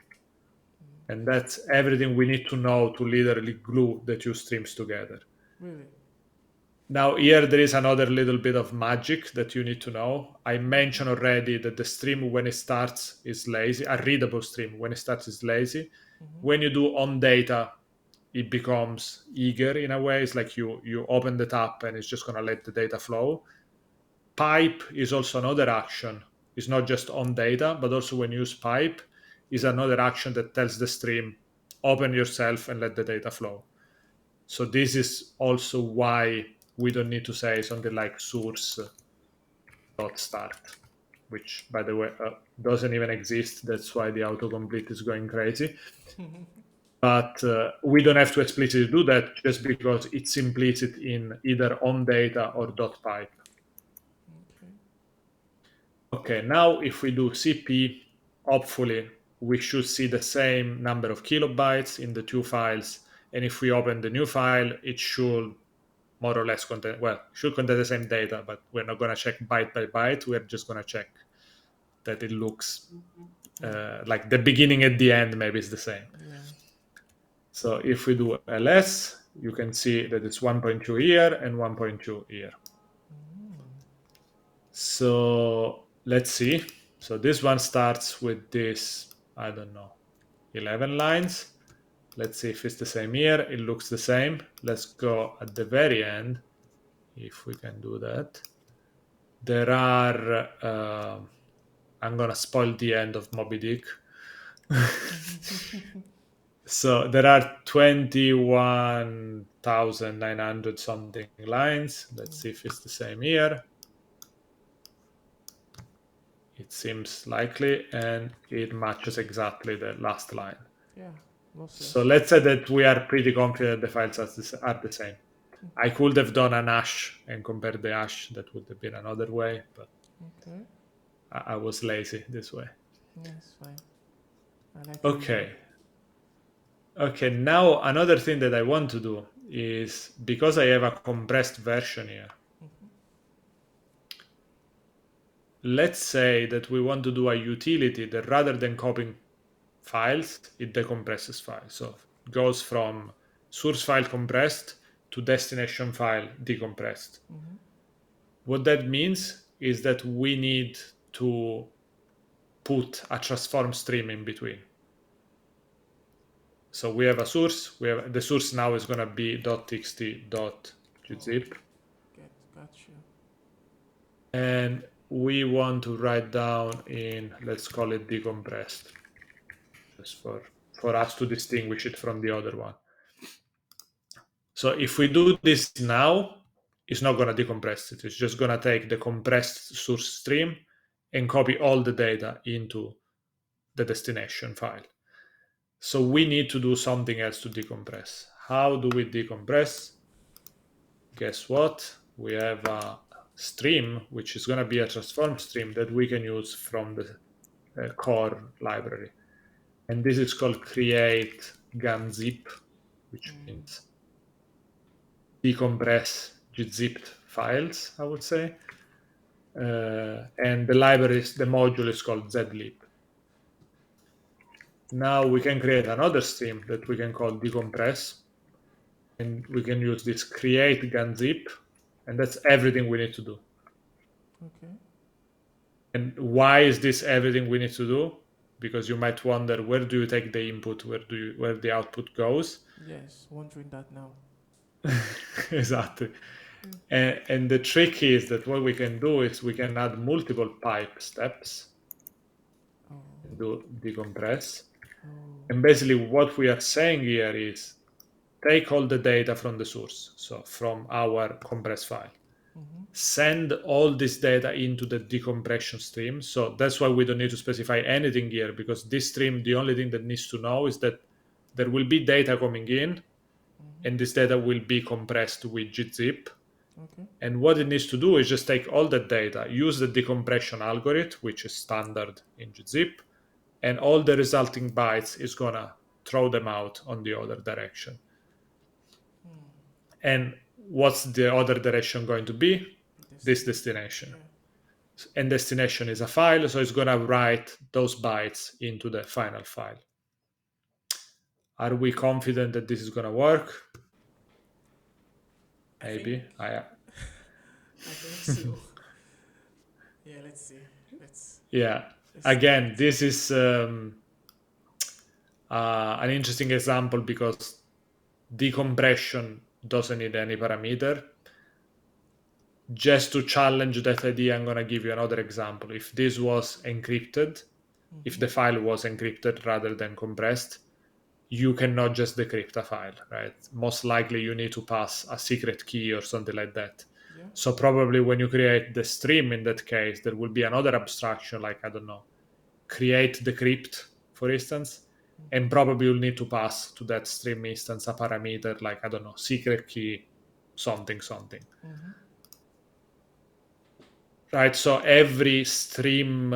And that's everything we need to know to literally glue the two streams together. Really? Now here there is another little bit of magic that you need to know. I mentioned already that the stream when it starts is lazy, a readable stream when it starts is lazy. When you do on data, it becomes eager in a way. It's like you open the tap and it's just going to let the data flow. Pipe is also another action. It's not just on data, but also when you use pipe is another action that tells the stream, open yourself and let the data flow. So this is also why we don't need to say something like source dot start, which by the way doesn't even exist. That's why the autocomplete is going crazy. But we don't have to explicitly do that just because it's implicit in either on data or .pipe. Okay, now if we do CP, hopefully we should see the same number of kilobytes in the two files. And if we open the new file, it should more or less contain, well, should contain the same data, but we're not going to check byte by byte. We're just going to check that it looks like the beginning and the end maybe is the same. Yeah. So if we do ls, you can see that it's 1.2 here and 1.2 here. So let's see. So this one starts with this, I don't know, 11 lines. Let's see if it's the same here. It looks the same. Let's go at the very end, if we can do that. There are, I'm going to spoil the end of Moby Dick. So there are 21,900 something lines. Let's see if it's the same here. It seems likely, and it matches exactly the last line. Yeah. So let's say that we are pretty confident the files are the same. I could have done an hash and compared the hash. That would have been another way, but I was lazy this way. That's fine. Okay. Okay, now another thing that I want to do is, because I have a compressed version here, let's say that we want to do a utility that rather than copying files, it decompresses files. So it goes from source file compressed to destination file decompressed. What that means is that we need to put a transform stream in between. So we have a source. We have the source now is going to be .txt.gzip. Gotcha. And we want to write down in, let's call it decompressed, just for us to distinguish it from the other one. So if we do this now, it's not going to decompress it. It's just going to take the compressed source stream and copy all the data into the destination file. So we need to do something else to decompress. How do we decompress? Guess what? We have a stream, which is going to be a transform stream that we can use from the core library. And this is called create gunzip, which means decompress gzipped files, I would say. And the library, the module is called zlib. Now we can create another stream that we can call decompress, and we can use this create gunzip, and that's everything we need to do. Okay. And why is this everything we need to do? Because you might wonder, where do you take the input, where the output goes? Yes, wondering that now. Exactly. And the trick is that what we can do is we can add multiple pipe steps Oh. and do decompress. Oh. And basically what we are saying here is take all the data from the source, so from our compressed file. Send all this data into the decompression stream. So that's why we don't need to specify anything here, because this stream, the only thing that needs to know is that there will be data coming in, and this data will be compressed with gzip. Okay. And what it needs to do is just take all that data, use the decompression algorithm, which is standard in gzip, and all the resulting bytes is gonna throw them out on the other direction. And what's the other direction going to be? This destination. Yeah. And destination is a file, so it's gonna write those bytes into the final file. Are we confident that this is gonna work? Maybe. I think so. Yeah, let's see. Yeah. Let's Again, this is an interesting example because decompression doesn't need any parameter. Just to challenge that idea, I'm going to give you another example. If this was encrypted, if the file was encrypted rather than compressed, you cannot just decrypt a file, right? Most likely you need to pass a secret key or something like that. Yeah. So probably when you create the stream, in that case, there will be another abstraction like, I don't know, create decrypt, for instance, and probably you'll need to pass to that stream instance a parameter like, I don't know, secret key, something. Right, so every stream,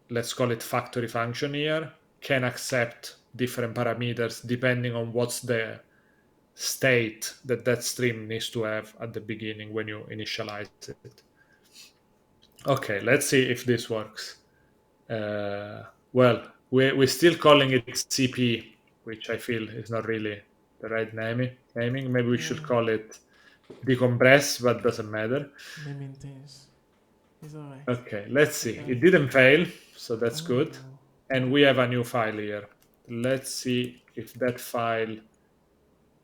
let's call it factory function here, can accept different parameters depending on what's the state that stream needs to have at the beginning when you initialize it. Okay, let's see if this works. Well, we're still calling it CP, which I feel is not really the right naming. Maybe we should call it decompress, but doesn't matter. Naming things. It's alright. Okay, let's see. It didn't fail, so that's good. And we have a new file here. Let's see if that file,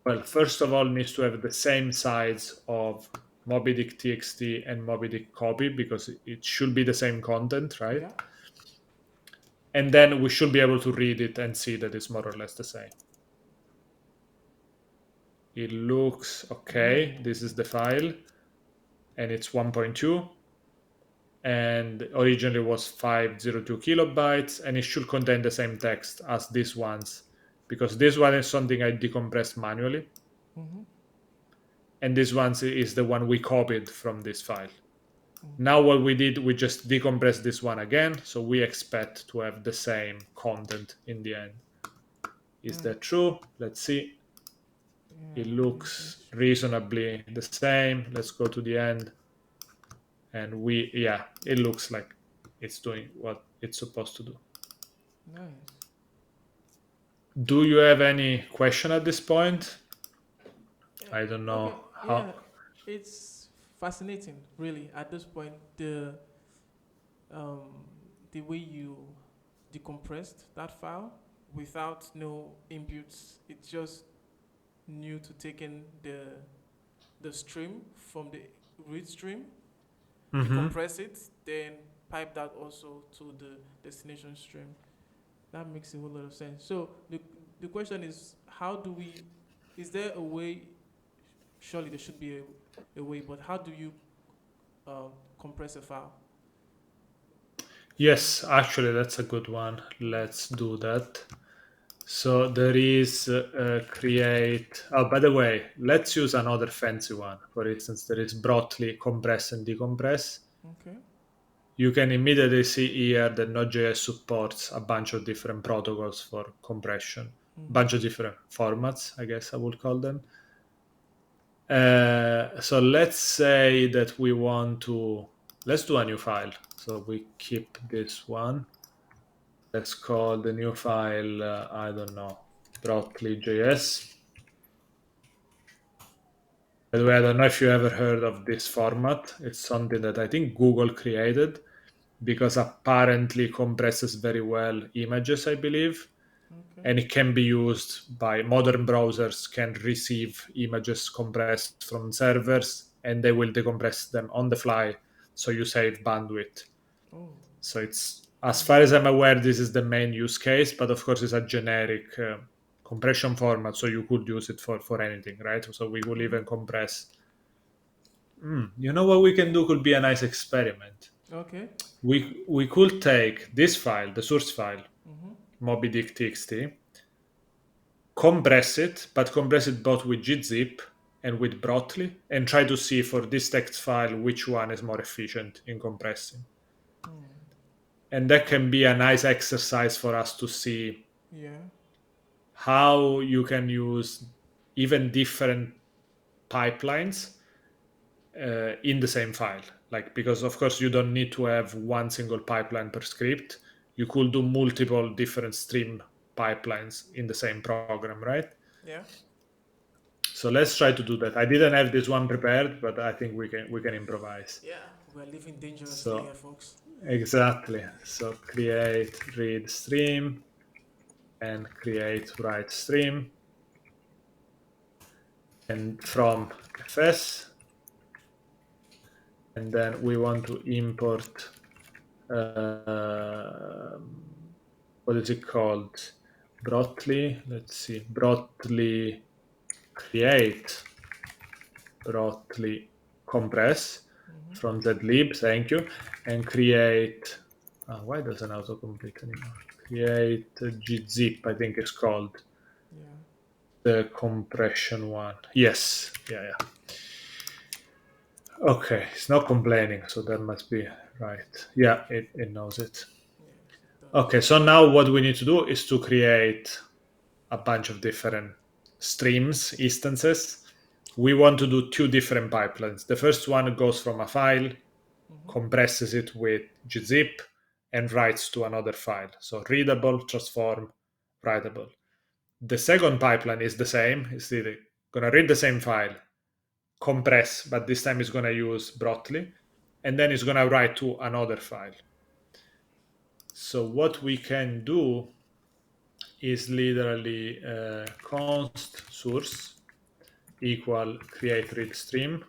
well, first of all, needs to have the same size of mobydick txt and mobydick copy, because it should be the same content, right? Yeah. And then we should be able to read it and see that it's more or less the same. It looks okay. This is the file, and it's 1.2. And originally was 502 kilobytes, and it should contain the same text as these ones, because this one is something I decompressed manually, and this one is the one we copied from this file. Now what we did, we just decompressed this one again, so we expect to have the same content in the end. Is that true? Let's see. It looks reasonably the same. Let's go to the end. And it looks like it's doing what it's supposed to do. Nice. Do you have any question at this point? I don't know how. Yeah, it's fascinating, really. At this point, the way you decompressed that file without no inputs, it's just new to taking the stream from the read stream, decompress it, then pipe that also to the destination stream. That makes a whole lot of sense. So the question is, is there a way? Surely there should be a way, but how do you compress a file? Yes, actually, that's a good one. Let's do that. So there is create. Oh, by the way, let's use another fancy one. For instance, there is broadly compress and decompress. Okay. You can immediately see here that Node.js supports a bunch of different protocols for compression, a bunch of different formats, I guess I would call them. So let's say that we want to, let's do a new file. So we keep this one. let's call the new file, I don't know, broccoli.js. By the way, I don't know if you ever heard of this format. It's something that I think Google created because apparently compresses very well images, I believe. Okay. And it can be used by modern browsers, can receive images compressed from servers, and they will decompress them on the fly, so you save bandwidth. Oh. So it's, as far as I'm aware, this is the main use case, but of course it's a generic compression format, so you could use it for anything, right? So we will even compress. You know what we can do could be a nice experiment. Okay. We could take this file, the source file, Mm-hmm. mobydick.txt, compress it, but compress it both with gzip and with brotli, and try to see for this text file which one is more efficient in compressing. And that can be a nice exercise for us to see Yeah. how you can use even different pipelines in the same file. Like, because of course you don't need to have one single pipeline per script. You could do multiple different stream pipelines in the same program, right? Yeah. So let's try to do that. I didn't have this one prepared, but I think we can improvise. Yeah. We're living dangerously So here, folks. exactly. So create read stream and create write stream. And from fs, and then we want to import what is it called? Brotli. Let's see. Brotli create. Brotli compress from zlib. Thank you. And create. Why doesn't autocomplete anymore? Create gzip. I think it's called. Yeah. The compression one. Yes. Yeah. Okay, it's not complaining, so that must be right. Yeah, it knows it. Yes, it does. Okay, so now what we need to do is to create a bunch of different streams, instances. We want to do two different pipelines. The first one goes from a file, compresses it with gzip, and writes to another file. So readable, transform, writable. The second pipeline is the same. It's going to read the same file, compress, but this time it's going to use brotli, and then it's going to write to another file. So what we can do is literally const source equal create read stream,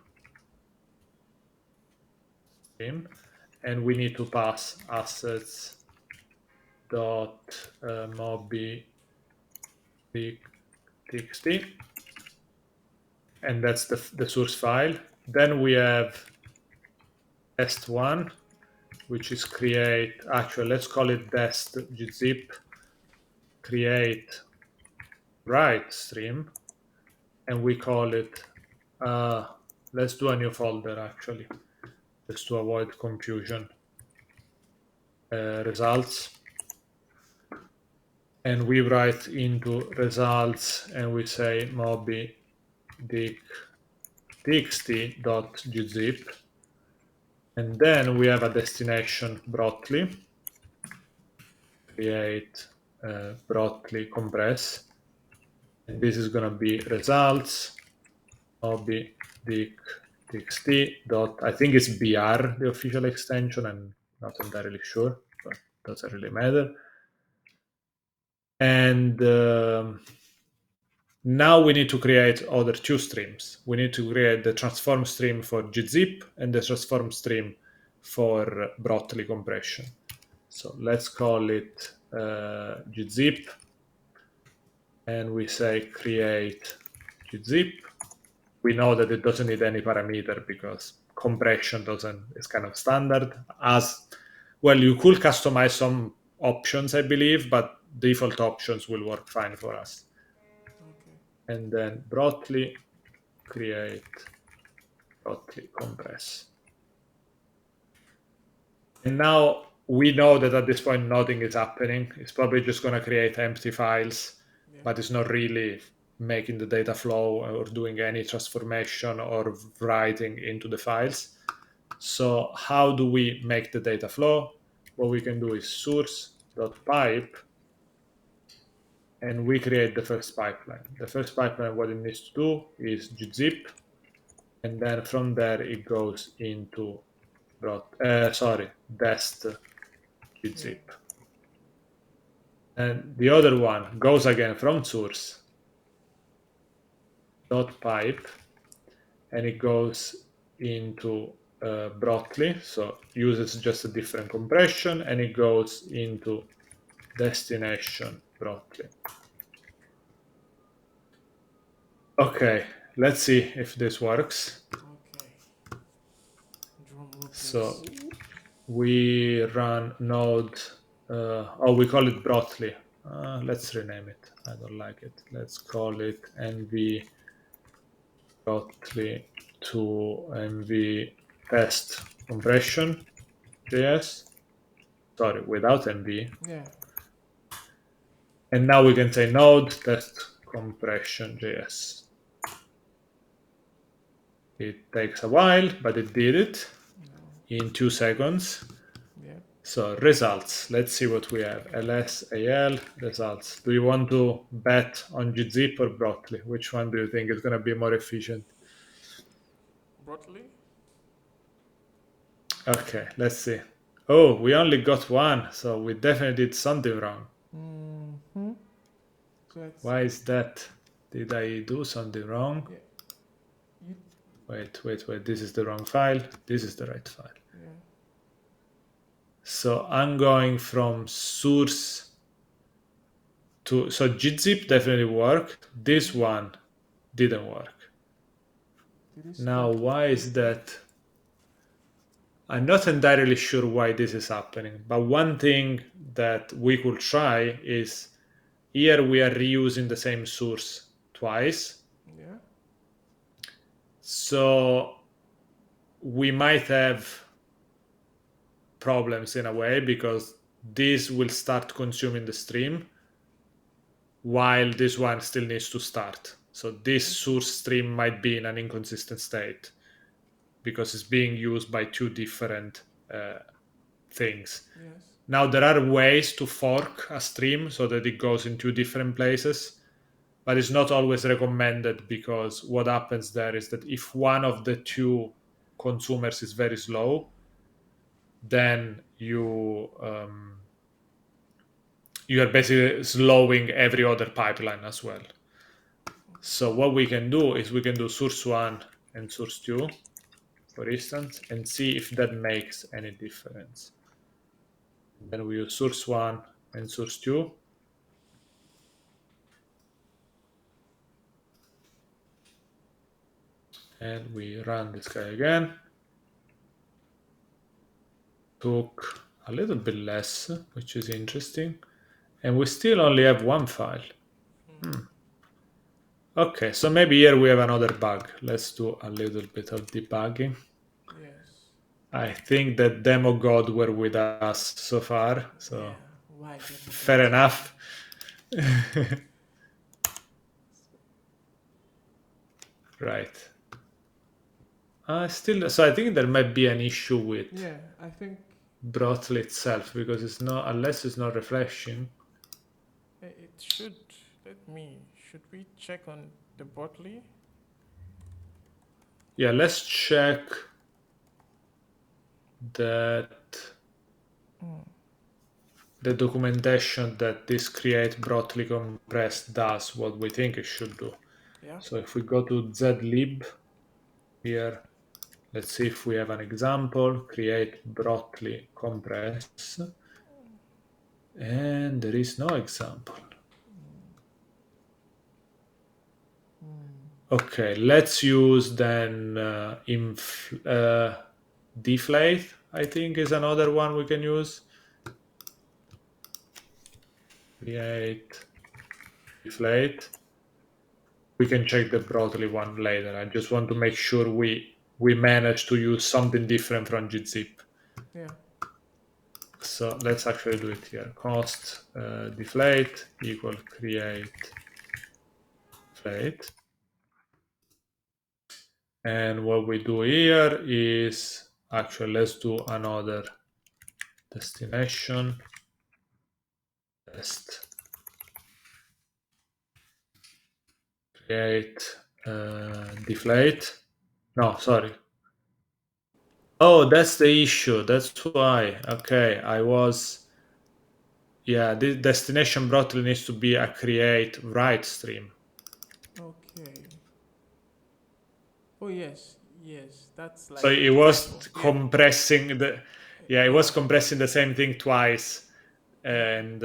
and we need to pass assets dot moby txt, and that's the source file. Then we have test1, which is create, actually let's call it dest gzip create write stream, and we call it let's do a new folder actually, just to avoid confusion. Results, and we write into results and we say moby dick txt.gzip, and then we have a destination brotli, create brotli compress, and this is going to be results moby dick txt dot, I think it's br, the official extension. I'm not entirely sure, but doesn't really matter. And now we need to create other two streams. We need to create the transform stream for gzip and the transform stream for brotli compression. So let's call it gzip, and we say create gzip. We know that it doesn't need any parameter because compression doesn't, it's kind of standard. As well, you could customize some options, I believe, but default options will work fine for us. Okay. And then brotli create brotli compress. And now we know that at this point nothing is happening. It's probably just going to create empty files, but it's not really making the data flow or doing any transformation or writing into the files. So how do we make the data flow? What we can do is source pipe, and we create the first pipeline. The first pipeline, what it needs to do is gzip, and then from there it goes into dest gzip. And the other one goes again from source .pipe, and it goes into Brotli, so uses just a different compression, and it goes into destination Brotli. Okay, let's see if this works. Okay. Drum roll, please. So we run node, we call it Brotli. Let's rename it. I don't like it. Let's call it nv Brotli to nv test compression JS. Sorry, without nv. Yeah. And now we can say node test compression JS. It takes a while, but it did it in 2 seconds. Yeah. So results, let's see what we have. LSAL results. Do you want to bet on gzip or Brotli? Which one do you think is going to be more efficient? Broadly? Okay, let's see. Oh, we only got one, so we definitely did something wrong. Mm-hmm. So Why is that? Did I do something wrong? Yeah. Wait, this is the wrong file. This is the right file. Yeah. So I'm going from source to, so gzip definitely worked. This one didn't work. Now, why is that? I'm not entirely sure why this is happening, but one thing that we could try is here we are reusing the same source twice. Yeah. So we might have problems in a way because this will start consuming the stream while this one still needs to start. So this source stream might be in an inconsistent state because it's being used by 2 different things. Yes. Now there are ways to fork a stream so that it goes in 2 different places, but it's not always recommended because what happens there is that if one of the 2 consumers is very slow, then you are basically slowing every other pipeline as well. So what we can do is we can do source 1 and source 2, for instance, and see if that makes any difference. Then we use source 1 and source 2. And we run this guy again. Took a little bit less, which is interesting. And we still only have 1 file. Okay, so maybe here we have another bug. Let's do a little bit of debugging. Yes. I think that demo god were with us so far, so Yeah. Why? fair enough. Right. So I think there might be an issue with I think Brotli itself because it's not, unless it's not refreshing. it should. Should we check on the Brotli? Yeah, let's check that the documentation that this create Brotli compressed does what we think it should do. Yeah. So if we go to zlib here, let's see if we have an example, create Brotli compress, and there is no example. Okay, let's use then deflate, I think is another one we can use. Create deflate. We can check the Brotli one later. I just want to make sure we manage to use something different from gzip. Yeah. So let's actually do it here. Const deflate equal create deflate. And what we do here is actually let's do another destination test create deflate. No, sorry. Oh, that's the issue. That's why. Okay, yeah, the destination broadly needs to be a create write stream. Okay. Oh yes, yes. That's So like it a was typo. Yeah. compressing it was Yeah. compressing the same thing twice and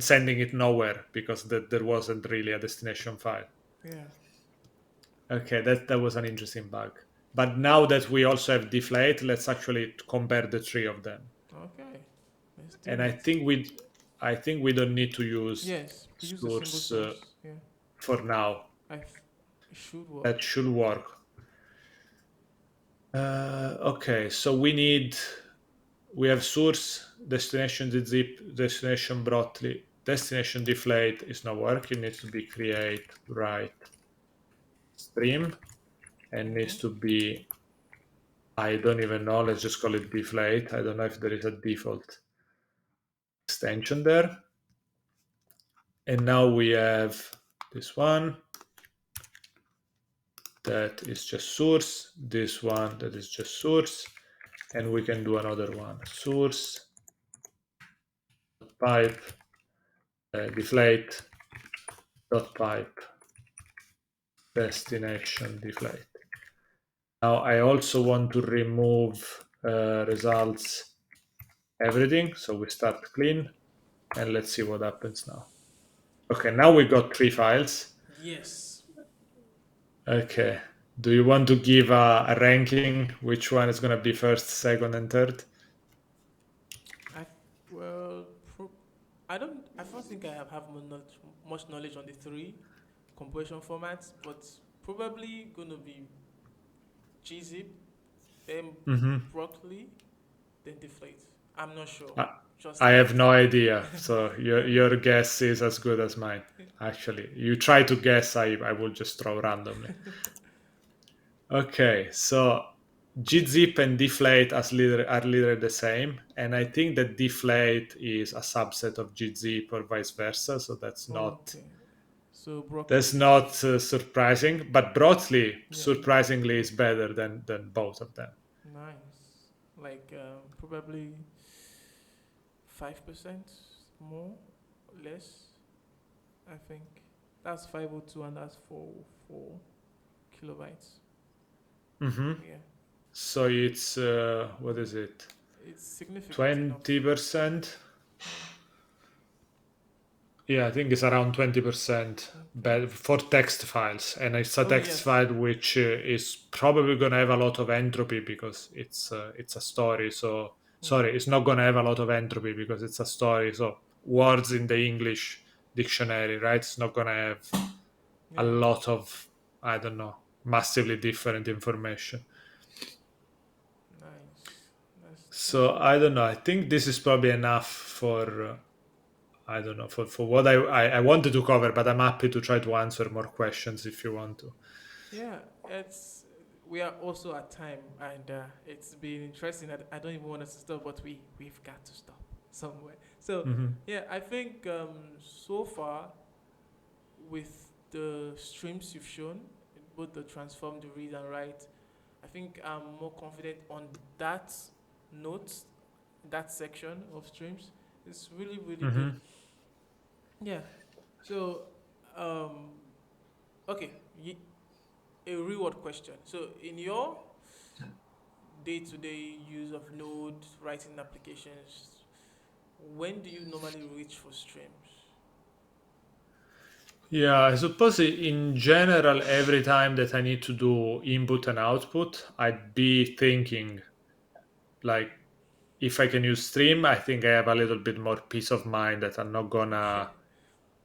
sending it nowhere because there wasn't really a destination file. Yeah. Okay, that was an interesting bug. But now that we also have deflate, let's actually compare the three of them. Okay. Let's do And that. I think we don't need to use Yes. Use the single source source. Yeah. for now. It should work. That should work. Okay, so we have source, destination zip, destination broadly, destination deflate is not working. It needs to be create write stream and needs to be, I don't even know, let's just call it deflate. I don't know if there is a default extension there. And now we have this one that is just source, this one that is just source, and we can do another one, source pipe deflate dot pipe destination deflate. Now I also want to remove results everything, so we start clean and let's see what happens now. Okay, now we got 3 files. Yes. Okay, do you want to give a ranking? Which one is going to be first, second, and third? I well, I don't. I don't think I have much knowledge on the three composition formats, but probably gonna be gzip, then Mm-hmm. broccoli, then deflate. I'm not sure. I, Just I like have no idea, so your guess is as good as mine. Actually, you try to guess, I will just throw randomly. Okay, so gzip and deflate are literally the same, and I think that deflate is a subset of gzip or vice versa. So okay. So that's broccoli is not gzip. surprising. But broadly, Yeah. surprisingly, is better than both of them. Nice. Like probably 5% more, less. I think that's 502 and that's 4 kilobytes. Mm-hmm. Yeah. So it's what is it? It's significant enough. 20%. Yeah. Yeah, I think it's around 20% Okay. for text files, and it's a Oh text yes. file which is probably gonna have a lot of entropy because it's a story. So Mm. sorry, it's not gonna have a lot of entropy because it's a story. So words in the English dictionary, right? It's not gonna have a Yeah. lot of, I don't know, massively different information. Nice. That's So I don't know. I think this is probably enough for. I don't know for what I wanted to cover, but I'm happy to try to answer more questions if you want to. yeah. It's we are also at time, and it's been interesting. I don't even want us to stop, but we've got to stop somewhere. So Mm-hmm. yeah, I think so far with the streams you've shown, both the transform, the read and write, I think I'm more confident on that note, that section of streams. It's really good. Mm-hmm. Yeah. So, um, okay, a reward question. So, in your day-to-day use of Node writing applications, when do you normally reach for streams? Yeah, I suppose in general, every time that I need to do input and output, I'd be thinking like if I can use stream, I think I have a little bit more peace of mind that I'm not Okay. gonna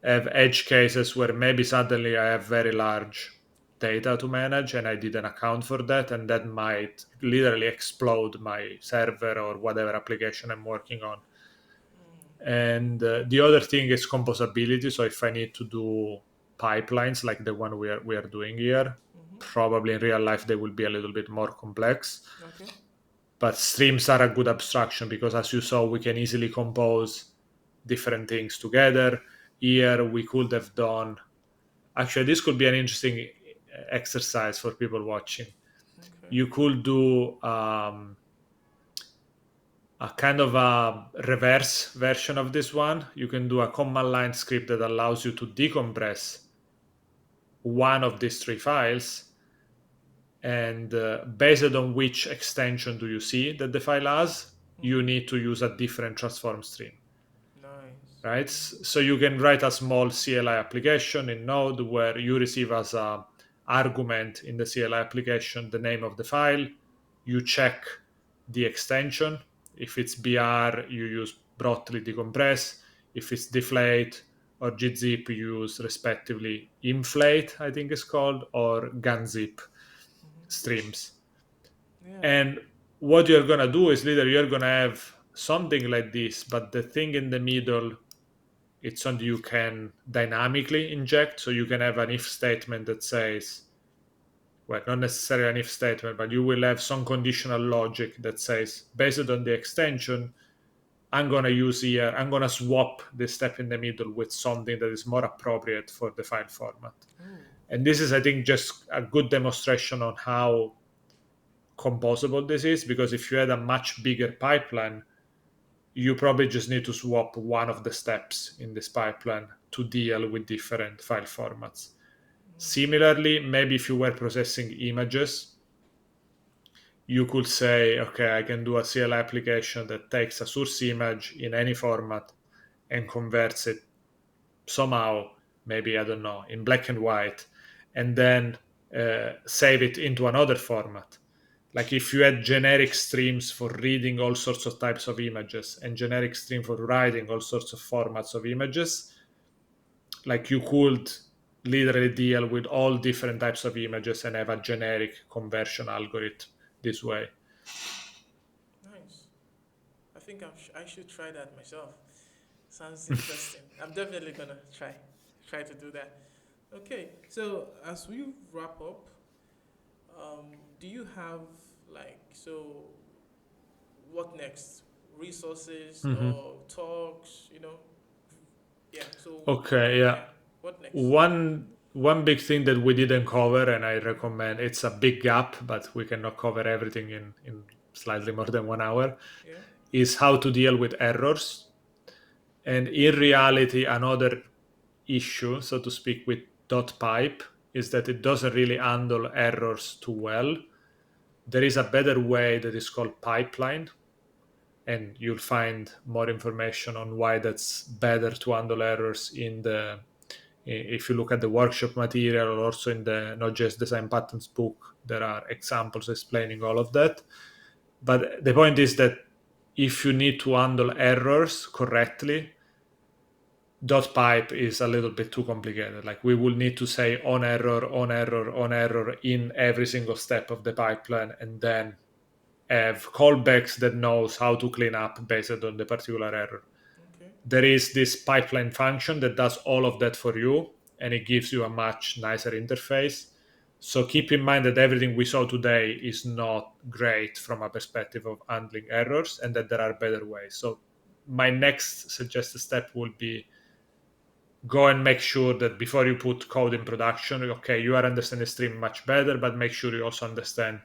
have edge cases where maybe suddenly I have very large data to manage and I didn't account for that, and that might literally explode my server or whatever application I'm working on. And the other thing is composability. So if I need to do pipelines like the one we are doing here, probably in real life they will be a little bit more complex. Okay. But streams are a good abstraction because, as you saw, we can easily compose different things together. Here we could have done, actually, this could be an interesting exercise for people watching. Okay. You could do a kind of a reverse version of this one. You can do a command line script that allows you to decompress one of these three files, and based on which extension do you see that the file has, you Mm-hmm. need to use a different transform stream, Nice. right? So you can write a small CLI application in Node where you receive as a argument in the CLI application the name of the file. You check the extension. If it's BR, you use broadly decompress. If it's deflate or gzip, you use respectively inflate, I think it's called, or gunzip Mm-hmm. streams. Yeah. And what you're gonna do is literally you're gonna have something like this, but the thing in the middle, it's something you can dynamically inject. So you can have an if statement that says, well, not necessarily an if statement, but you will have some conditional logic that says, based on the extension, I'm going to use here, I'm going to swap the step in the middle with something that is more appropriate for the file format. Oh. And this is, I think, just a good demonstration on how composable this is, because if you had a much bigger pipeline, you probably just need to swap one of the steps in this pipeline to deal with different file formats. Similarly, maybe if you were processing images, you could say, okay, I can do a CLI application that takes a source image in any format and converts it somehow, maybe, I don't know, in black and white, and then save it into another format. Like if you had generic streams for reading all sorts of types of images and generic stream for writing all sorts of formats of images, like you could literally deal with all different types of images and have a generic conversion algorithm this way. Nice. I think I should try that myself. Sounds interesting. I'm definitely gonna try to do that. Okay. So as we wrap up, do you have like so what next? Resources Mhm. or talks? Yeah. So Okay, yeah. yeah. What next? One big thing that we didn't cover, and I recommend, it's a big gap, but we cannot cover everything in slightly more than 1 hour, Yeah. is how to deal with errors. And in reality, another issue, so to speak, with .pipe is that it doesn't really handle errors too well. There is a better way that is called pipeline, and you'll find more information on why that's better to handle errors in the, if you look at the workshop material or also in the Node.js design patterns book, there are examples explaining all of that. But the point is that if you need to handle errors correctly, .pipe is a little bit too complicated. Like we will need to say on error, on error, on error in every single step of the pipeline, and then have callbacks that knows how to clean up based on the particular error. Okay. There is this pipeline function that does all of that for you, and it gives you a much nicer interface. So keep in mind that everything we saw today is not great from a perspective of handling errors, and that there are better ways. So my next suggested step would be go and make sure that before you put code in production, okay, you are understanding stream much better, but make sure you also understand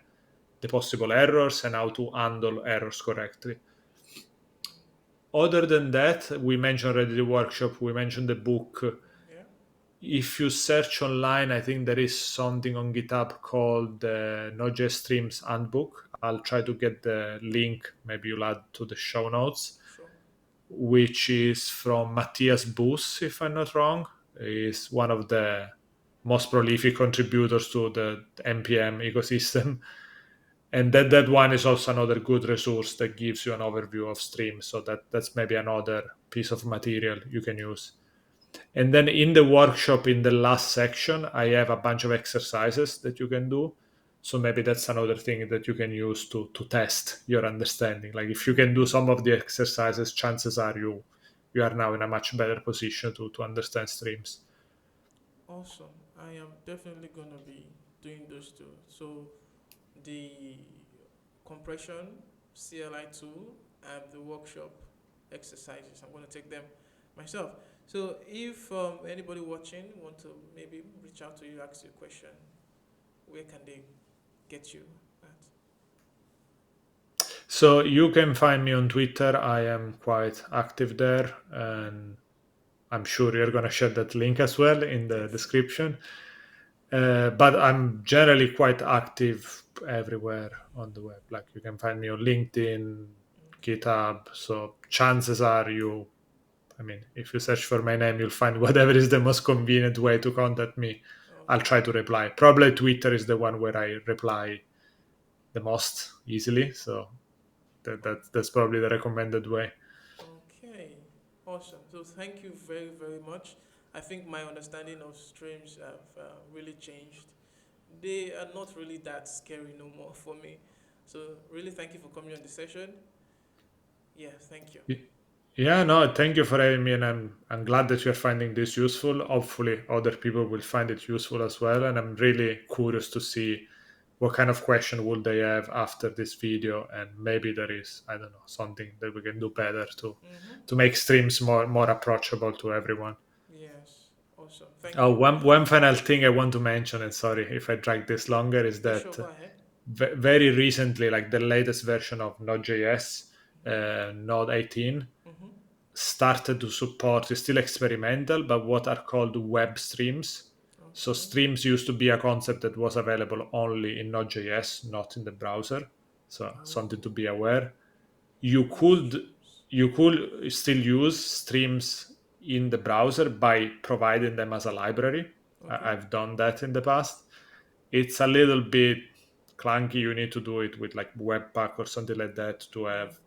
the possible errors and how to handle errors correctly. Other than that, we mentioned already the workshop, we mentioned the book. Yeah. If you search online, I think there is something on GitHub called the Nodejstream's Handbook. I'll try to get the link, maybe you'll add to the show notes, Sure. which is from Matthias Bus, if I'm not wrong. He's one of the most prolific contributors to the npm ecosystem. And that one is also another good resource that gives you an overview of streams. So that's maybe another piece of material you can use. And then in the workshop, in the last section, I have a bunch of exercises that you can do. So maybe that's another thing that you can use to test your understanding. Like if you can do some of the exercises, chances are you are now in a much better position to understand streams. Awesome. I am definitely gonna be doing those two. So the compression CLI tool and the workshop exercises. I'm gonna take them. myself. So if anybody watching want to maybe reach out to you, ask you a question, where can they get you at? So you can find me on Twitter. I am quite active there, and I'm sure you're going to share that link as well in the Yes. description. But I'm generally quite active everywhere on the web. Like you can find me on LinkedIn, Okay. GitHub. So chances are I mean, if you search for my name, you'll find whatever is the most convenient way to contact me. I'll Okay. try to reply. Probably Twitter is the one where I reply the most easily. So that's probably the recommended way. Okay. Awesome. So thank you very, very much. I think my understanding of streams have really changed. They are not really that scary no more for me. So really thank you for coming on the session. Yeah, thank you. Yeah, no, thank you for having me, and I'm glad that you're finding this useful. Hopefully, other people will find it useful as well, and I'm really curious to see what kind of question will they have after this video, and maybe there is, I don't know, something that we can do better Mm-hmm. to make streams more approachable to everyone. Yes. Awesome. Thank Oh, you. one final thing I want to mention, and sorry if I drag this longer, is Yeah, sure. that Go ahead. very recently, like the latest version of Node.js, Mm-hmm. Node 18, Mm-hmm. started to support, it's still experimental, but what are called web streams. So Okay. streams used to be a concept that was available only in Node.js, not in the browser. So something to Oh, be aware. You web could streams. you could still use streams in the browser by providing them as a library. Okay. I've done that in the past. It's a little bit clunky. You need to do it with like Webpack or something like that to Mm. have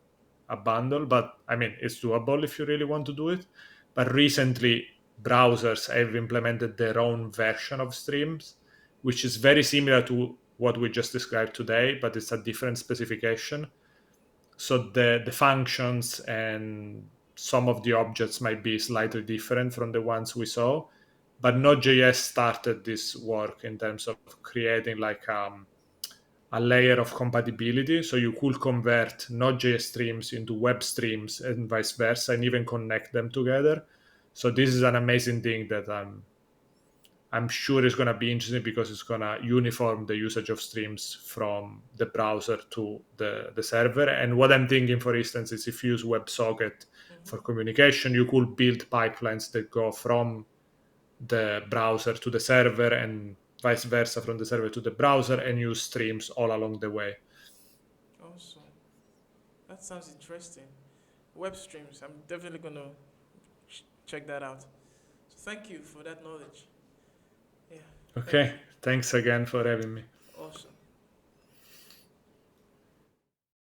a bundle, but I mean, it's doable if you really want to do it. But recently, browsers have implemented their own version of streams, which is very similar to what we just described today, but it's a different specification. So the functions and some of the objects might be slightly different from the ones we saw. But Node.js started this work in terms of creating like a layer of compatibility. So you could convert Node.js streams into web streams and vice versa, and even connect them together. So this is an amazing thing that I'm sure is going to be interesting because it's going to uniform the usage of streams from the browser to the server. And what I'm thinking, for instance, is if you use WebSocket Mm-hmm. for communication, you could build pipelines that go from the browser to the server and vice versa from the server to the browser and use streams all along the way. Awesome. That sounds interesting. Web streams. I'm definitely gonna check that out. So thank you for that knowledge. Yeah. Thank Okay, you. thanks again for having me.